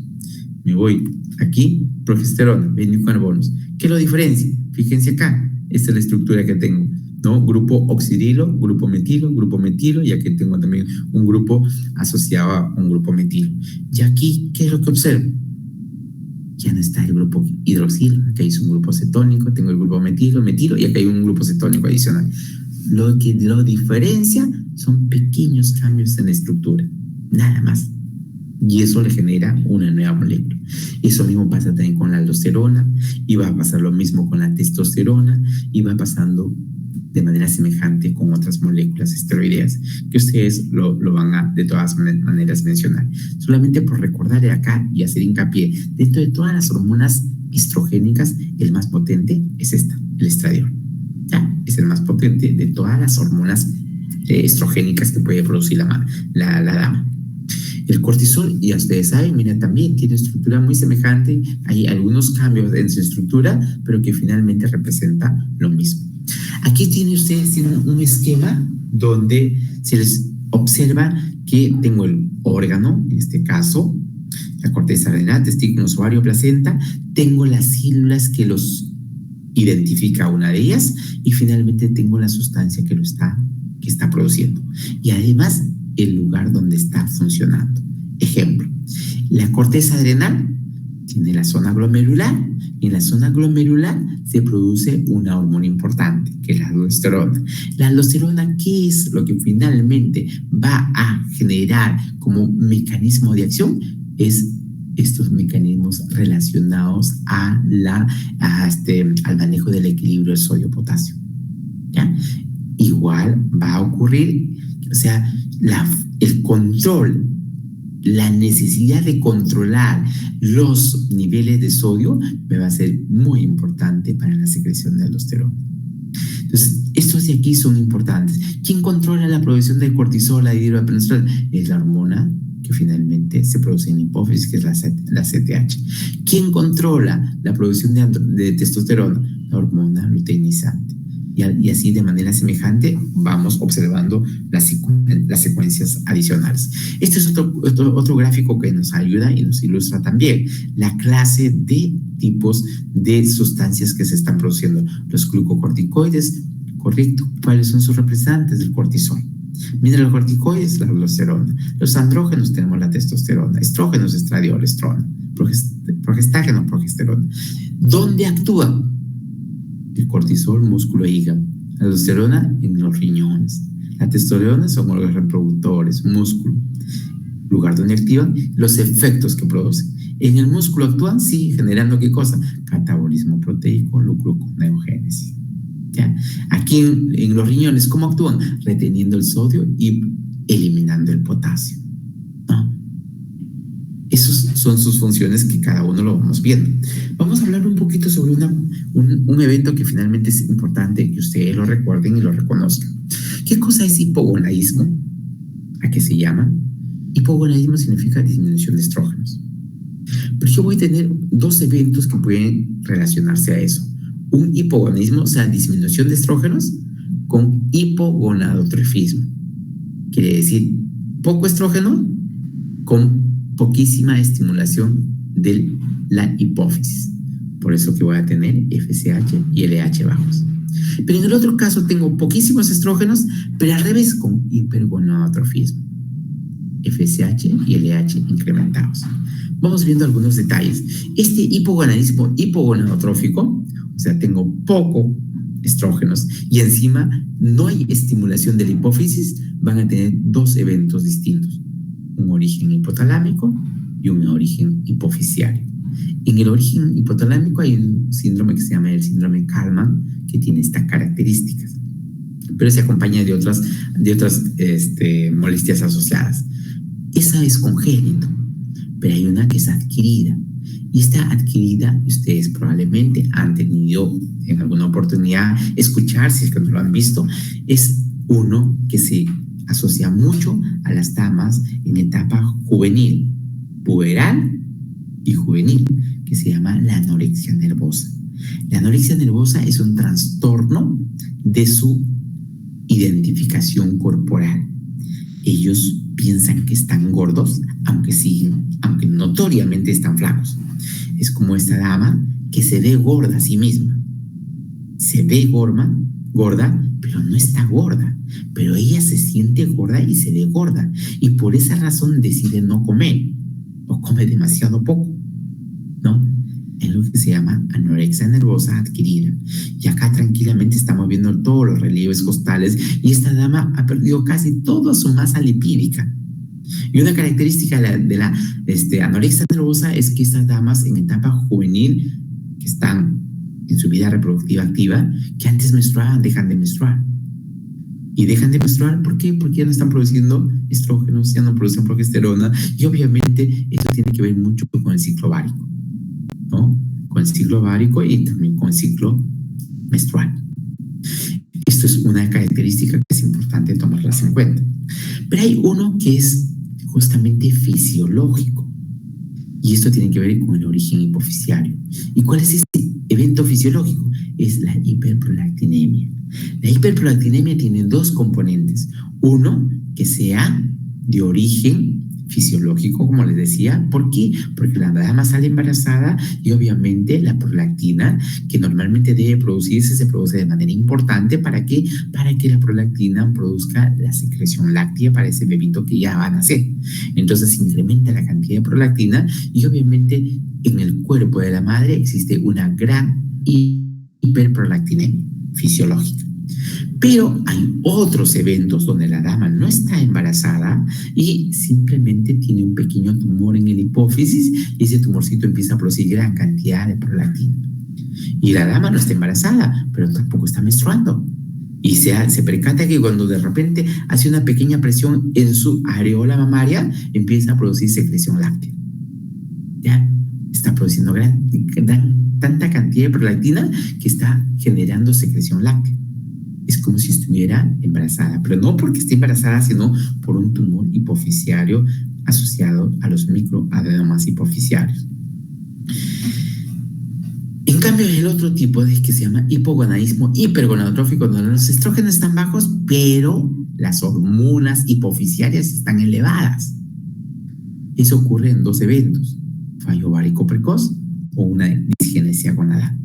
Me voy aquí, progesterona, 21 carbonos. ¿Qué lo diferencia? Fíjense acá, esta es la estructura que tengo, ¿no? Grupo oxidilo, grupo metilo, y aquí tengo también un grupo asociado a un grupo metilo. Y aquí, ¿qué es lo que observo? Ya no está el grupo hidroxilo, acá hay un grupo cetónico, tengo el grupo metilo, y acá hay un grupo cetónico adicional. Lo que lo diferencia son pequeños cambios en la estructura, nada más. Y eso le genera una nueva molécula. Eso mismo pasa también con la aldosterona, y va a pasar lo mismo con la testosterona, y va pasando de manera semejante con otras moléculas esteroideas que ustedes lo van a de todas maneras mencionar. Solamente por recordar acá y hacer hincapié, dentro de todas las hormonas estrogénicas, el más potente es el estradiol. ¿Ya? Es el más potente de todas las hormonas estrogénicas que puede producir la dama. El cortisol, ya ustedes saben, mira, también tiene estructura muy semejante. Hay algunos cambios en su estructura, pero que finalmente representa lo mismo. Aquí ustedes tienen un esquema donde se les observa que tengo el órgano, en este caso, la corteza adrenal, testículos, ovario, placenta. Tengo las células que los identifica una de ellas, y finalmente tengo la sustancia que está produciendo. Y además, el lugar donde está funcionando. Ejemplo, la corteza adrenal tiene la zona glomerular, y en la zona glomerular se produce una hormona importante, que es la aldosterona. La aldosterona, ¿qué es lo que finalmente va a generar como mecanismo de acción? Es estos mecanismos relacionados al manejo del equilibrio sodio-potasio. ¿Ya? Igual va a ocurrir, o sea, el control la necesidad de controlar los niveles de sodio me va a ser muy importante para la secreción de aldosterona. Entonces, estos de aquí son importantes. ¿Quién controla la producción de cortisol, la dihidroepinestrol? Es la hormona que finalmente se produce en la hipófisis, que es la CTH. ¿Quién controla la producción de testosterona? La hormona luteinizante. Y así de manera semejante vamos observando las secuencias adicionales. Este es otro gráfico que nos ayuda y nos ilustra también la clase de tipos de sustancias que se están produciendo. Los glucocorticoides, correcto, ¿cuáles son sus representantes del cortisol? Mineralocorticoides, la aldosterona. Los andrógenos tenemos la testosterona. Estrógenos, estradiol, estrona. Progestágeno, progesterona. ¿Dónde actúan? El cortisol, músculo e hígado. La aldosterona en los riñones. La testosterona son órganos reproductores, músculo. Lugar donde activan, los efectos que producen. En el músculo actúan, sí, generando ¿qué cosa? Catabolismo proteico, gluconeogénesis. ¿Ya? Aquí en los riñones, ¿cómo actúan? Reteniendo el sodio y eliminando el potasio. ¿No? Esas son sus funciones que cada uno lo vamos viendo. Vamos a hablar un poquito sobre un evento que finalmente es importante que ustedes lo recuerden y lo reconozcan. ¿Qué cosa es hipogonadismo? ¿A qué se llama? Hipogonadismo significa disminución de estrógenos. Pero yo voy a tener dos eventos que pueden relacionarse a eso. Un hipogonadismo, o sea, disminución de estrógenos, con hipogonadotrofismo. Quiere decir, poco estrógeno con poquísima estimulación de la hipófisis. Por eso que voy a tener FSH y LH bajos. Pero en el otro caso tengo poquísimos estrógenos, pero al revés, con hipergonadotrofismo. FSH y LH incrementados. Vamos viendo algunos detalles. Este hipogonadismo hipogonadotrófico, o sea, tengo poco estrógenos y encima no hay estimulación de la hipófisis, van a tener dos eventos distintos. Un origen hipotalámico y un origen hipofisiario. En el origen hipotalámico hay un síndrome que se llama el síndrome de Kallmann, que tiene estas características, pero se acompaña de otras molestias asociadas. Esa es congénito, pero hay una que es adquirida. Y esta adquirida, ustedes probablemente han tenido en alguna oportunidad escuchar, si es que no lo han visto, es uno que se asocia mucho a las damas en etapa juvenil, puberal y juvenil, que se llama la anorexia nervosa. La anorexia nervosa es un trastorno de su identificación corporal. Ellos piensan que están gordos, aunque notoriamente están flacos. Es como esta dama que se ve gorda a sí misma. Se ve gorda, pero no está gorda. Pero ella se siente gorda y se ve gorda. Y por esa razón decide no comer. O come demasiado poco, ¿no? Es lo que se llama anorexia nervosa adquirida. Y acá tranquilamente estamos viendo todos los relieves costales y esta dama ha perdido casi toda su masa lipídica. Y una característica de la anorexia nervosa es que estas damas en etapa juvenil, que están en su vida reproductiva activa, que antes menstruaban, dejan de menstruar. Y dejan de menstruar, ¿por qué? Porque ya no están produciendo estrógenos, ya no producen progesterona, y obviamente esto tiene que ver mucho con el ciclo ovárico, ¿no? Con el ciclo ovárico y también con el ciclo menstrual. Esto es una característica que es importante tomarlas en cuenta. Pero hay uno que es justamente fisiológico, y esto tiene que ver con el origen hipofisiario. ¿Y cuál es este evento fisiológico? Es la hiperprolactinemia. La hiperprolactinemia tiene dos componentes. Uno, que sea de origen fisiológico, como les decía. ¿Por qué? Porque la dama sale embarazada y obviamente la prolactina, que normalmente debe producirse, se produce de manera importante. ¿Para qué? Para que la prolactina produzca la secreción láctea para ese bebito que ya va a nacer. Entonces se incrementa la cantidad de prolactina y obviamente en el cuerpo de la madre existe una gran hiperprolactinemia fisiológica. Pero hay otros eventos donde la dama no está embarazada y simplemente tiene un pequeño tumor en el hipófisis y ese tumorcito empieza a producir gran cantidad de prolactina. Y la dama no está embarazada, pero tampoco está menstruando. Y se percata que cuando de repente hace una pequeña presión en su areola mamaria, empieza a producir secreción láctea. Ya está produciendo tanta cantidad de prolactina que está generando secreción láctea. Es como si estuviera embarazada, pero no porque esté embarazada, sino por un tumor hipofisiario asociado a los microadenomas hipofisiarios. En cambio, el otro tipo de que se llama hipogonadismo hipergonadotrófico, donde los estrógenos están bajos, pero las hormonas hipofisiarias están elevadas. Eso ocurre en 2 eventos: fallo ovárico precoz o una disgenesia gonadal.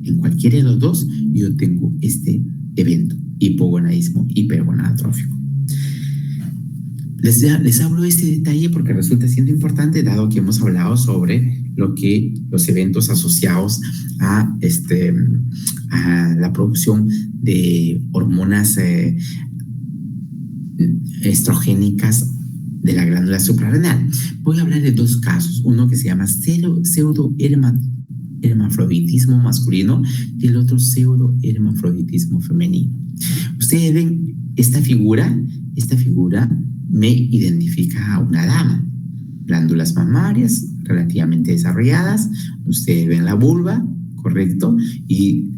En cualquiera de los 2, yo tengo este evento, hipogonadismo hipergonadotrófico. Les hablo de este detalle porque resulta siendo importante, dado que hemos hablado sobre los eventos asociados a la producción de hormonas estrogénicas de la glándula suprarrenal. Voy a hablar de 2 casos, uno que se llama pseudohermafroditismo masculino y el otro pseudohermafroditismo femenino. Ustedes ven esta figura me identifica a una dama, glándulas mamarias relativamente desarrolladas, ustedes ven la vulva, correcto, y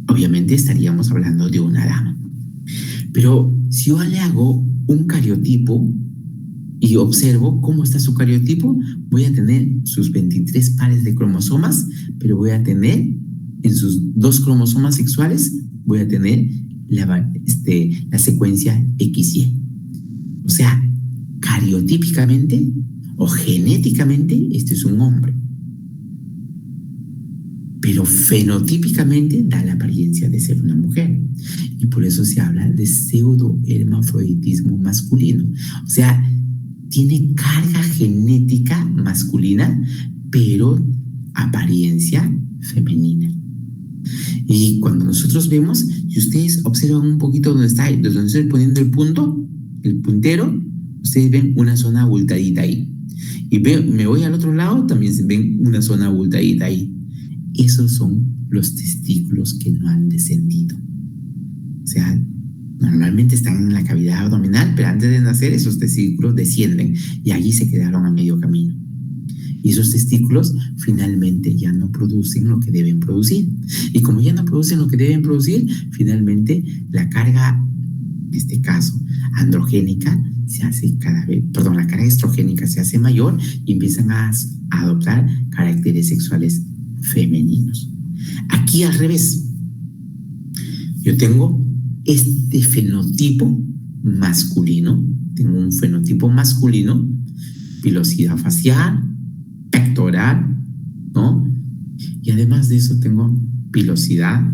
obviamente estaríamos hablando de una dama. Pero si yo le hago un cariotipo y observo cómo está su cariotipo, voy a tener sus 23 pares de cromosomas, pero voy a tener en sus 2 cromosomas sexuales, voy a tener la secuencia XY. O sea, cariotípicamente o genéticamente, este es un hombre. Pero fenotípicamente da la apariencia de ser una mujer. Y por eso se habla de pseudohermafroditismo masculino. O sea, tiene carga genética masculina, pero apariencia femenina. Y cuando nosotros vemos, si ustedes observan un poquito donde estoy poniendo el puntero, ustedes ven una zona abultadita ahí. Y me voy al otro lado, también se ven una zona abultadita ahí. Esos son los testículos que no han descendido. O sea, normalmente están en la cavidad abdominal, pero antes de nacer esos testículos descienden y allí se quedaron a medio camino. Y esos testículos finalmente ya no producen lo que deben producir. Y como ya no producen lo que deben producir, finalmente la carga, en este caso, androgénica, la carga estrogénica se hace mayor y empiezan a adoptar caracteres sexuales femeninos. Aquí al revés, yo tengo este fenotipo masculino, tengo un fenotipo masculino, pilosidad facial, pectoral, ¿no? Y además de eso tengo pilosidad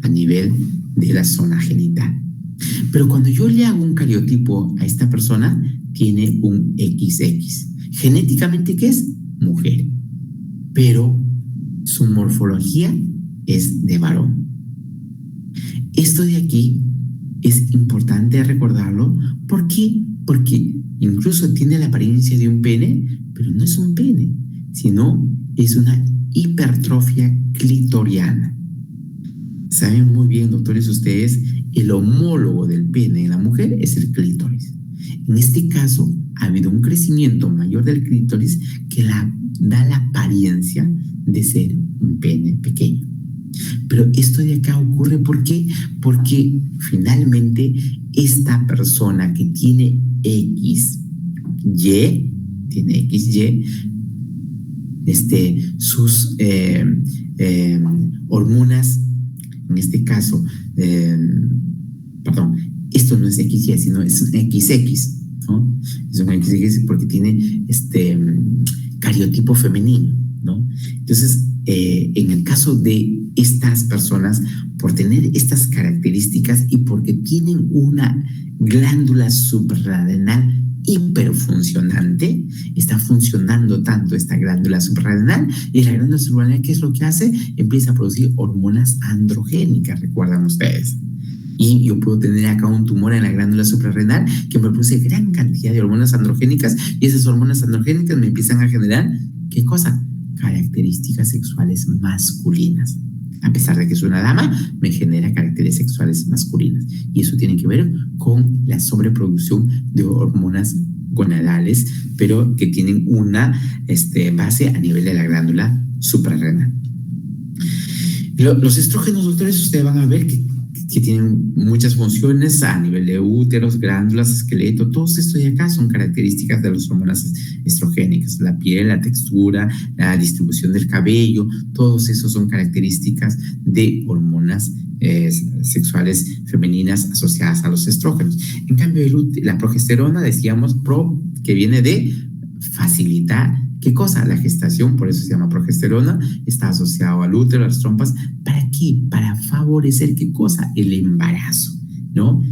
a nivel de la zona genital. Pero cuando yo le hago un cariotipo a esta persona, tiene un XX. Genéticamente, ¿qué es? Mujer. Pero su morfología es de varón. Esto de aquí es importante recordarlo. ¿Por qué? Porque incluso tiene la apariencia de un pene, pero no es un pene, sino es una hipertrofia clitoriana. Saben muy bien, doctores, ustedes, el homólogo del pene en la mujer es el clítoris. En este caso, ha habido un crecimiento mayor del clítoris que da la apariencia de ser un pene pequeño. Pero esto de acá ocurre ¿por qué? Porque finalmente esta persona que tiene XY, sus hormonas, en este caso, esto no es XY, sino es un XX, ¿no? Es un XX porque tiene cariotipo femenino, ¿no? Entonces, en el caso de estas personas, por tener estas características y porque tienen una glándula suprarrenal hiperfuncionante, está funcionando tanto esta glándula suprarrenal, y la glándula suprarrenal, ¿qué es lo que hace? Empieza a producir hormonas androgénicas, recuerdan ustedes. Y yo puedo tener acá un tumor en la glándula suprarrenal que me produce gran cantidad de hormonas androgénicas, y esas hormonas androgénicas me empiezan a generar, ¿qué cosa? Características sexuales masculinas. A pesar de que es una dama, me genera caracteres sexuales masculinos. Y eso tiene que ver con la sobreproducción de hormonas gonadales, pero que tienen una base a nivel de la glándula suprarrenal. Los estrógenos, doctores, ustedes van a ver que tienen muchas funciones a nivel de úteros, glándulas, esqueleto. Todos estos de acá son características de las hormonas estrogénicas. La piel, la textura, la distribución del cabello, todos esos son características de hormonas sexuales femeninas asociadas a los estrógenos. En cambio, la progesterona, decíamos, que viene de facilitar, ¿qué cosa? La gestación, por eso se llama progesterona, está asociado al útero, a las trompas. ¿Para qué? Para favorecer, ¿qué cosa? El embarazo, ¿no?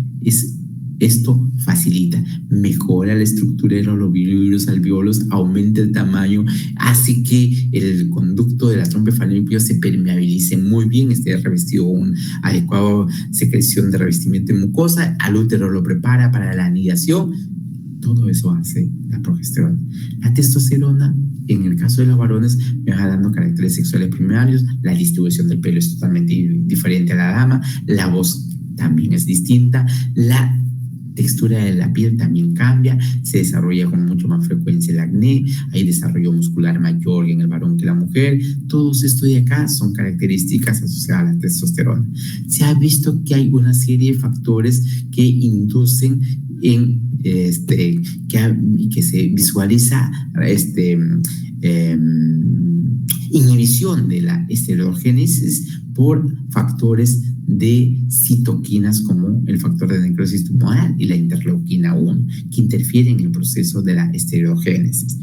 Esto facilita, mejora la estructura de los lóbulos alveolos, aumenta el tamaño, hace que el conducto de la trompa de Falopio se permeabilice muy bien, esté revestido con una adecuada secreción de revestimiento de mucosa, al útero lo prepara para la anidación. Todo eso hace la progesterona. La testosterona, en el caso de los varones, me va dando caracteres sexuales primarios. La distribución del pelo es totalmente diferente a la dama. La voz también es distinta. La textura de la piel también cambia. Se desarrolla con mucho más frecuencia el acné. Hay desarrollo muscular mayor en el varón que la mujer. Todo esto de acá son características asociadas a la testosterona. Se ha visto que hay una serie de factores que inducen que se visualiza inhibición de la esteroigénesis por factores de citoquinas como el factor de necrosis tumoral y la interleuquina 1, que interfieren en el proceso de la esteroigénesis.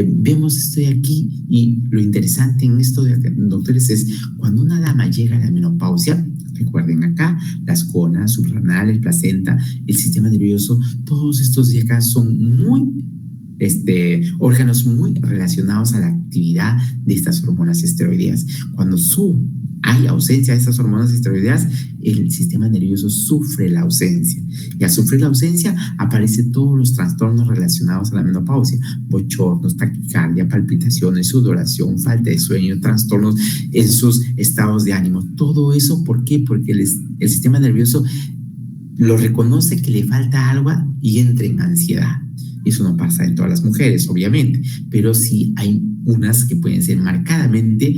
Vemos esto de aquí, y lo interesante en esto, doctores, es cuando una dama llega a la menopausia. Recuerden acá, las conas, suprarrenales, placenta, el sistema nervioso, todos estos de acá son órganos muy relacionados a la actividad de estas hormonas esteroideas. Cuando hay ausencia de estas hormonas esteroideas, el sistema nervioso sufre la ausencia. Y al sufrir la ausencia, aparecen todos los trastornos relacionados a la menopausia: bochornos, taquicardia, palpitaciones, sudoración, falta de sueño, trastornos en sus estados de ánimo. Todo eso, ¿por qué? Porque el sistema nervioso lo reconoce que le falta algo y entra en ansiedad. Eso no pasa en todas las mujeres, obviamente, pero sí hay unas que pueden ser marcadamente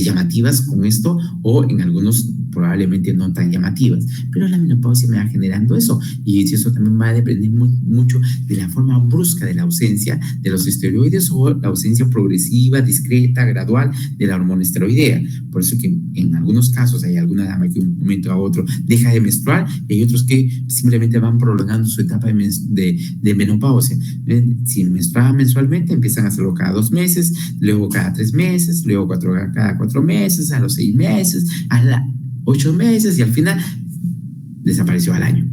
llamativas con esto, o en algunos probablemente no tan llamativas, pero la menopausia me va generando eso, y eso también va a depender mucho de la forma brusca de la ausencia de los esteroides o la ausencia progresiva, discreta, gradual de la hormona esteroidea. Por eso que en algunos casos hay alguna dama que de un momento a otro deja de menstruar, y hay otros que simplemente van prolongando su etapa de menopausia. Si menstruaban mensualmente, empiezan a hacerlo cada 2 meses, luego cada 3 meses, luego cada 4 meses, a los 6 meses, a la 8 meses, y al final desapareció al año.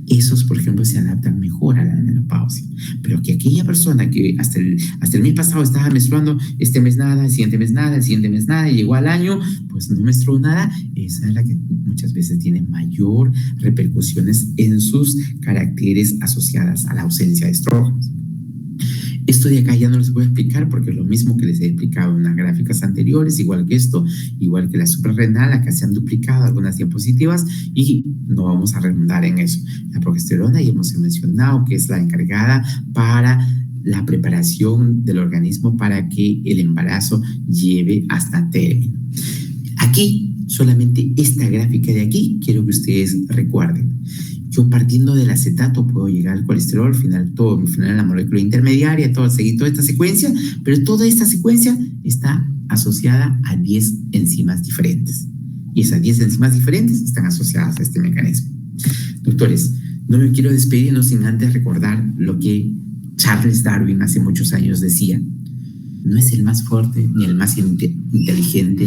Esos, por ejemplo, se adaptan mejor a la menopausia. Pero que aquella persona que hasta el mes pasado estaba menstruando, este mes nada, el siguiente mes nada, el siguiente mes nada, y llegó al año, pues no menstruó nada, esa es la que muchas veces tiene mayor repercusiones en sus caracteres asociadas a la ausencia de estrógenos. Esto de acá ya no les voy a explicar porque es lo mismo que les he explicado en unas gráficas anteriores, igual que esto, igual que la suprarrenal. Acá se han duplicado algunas diapositivas y no vamos a redundar en eso. La progesterona ya hemos mencionado que es la encargada para la preparación del organismo para que el embarazo lleve hasta término. Aquí, solamente esta gráfica de aquí, quiero que ustedes recuerden. Yo, partiendo del acetato, puedo llegar al colesterol, al final la molécula intermediaria, seguir toda esta secuencia, pero toda esta secuencia está asociada a 10 enzimas diferentes. Y esas 10 enzimas diferentes están asociadas a este mecanismo. Doctores, no me quiero despedir no sin antes recordar lo que Charles Darwin hace muchos años decía: no es el más fuerte ni el más inteligente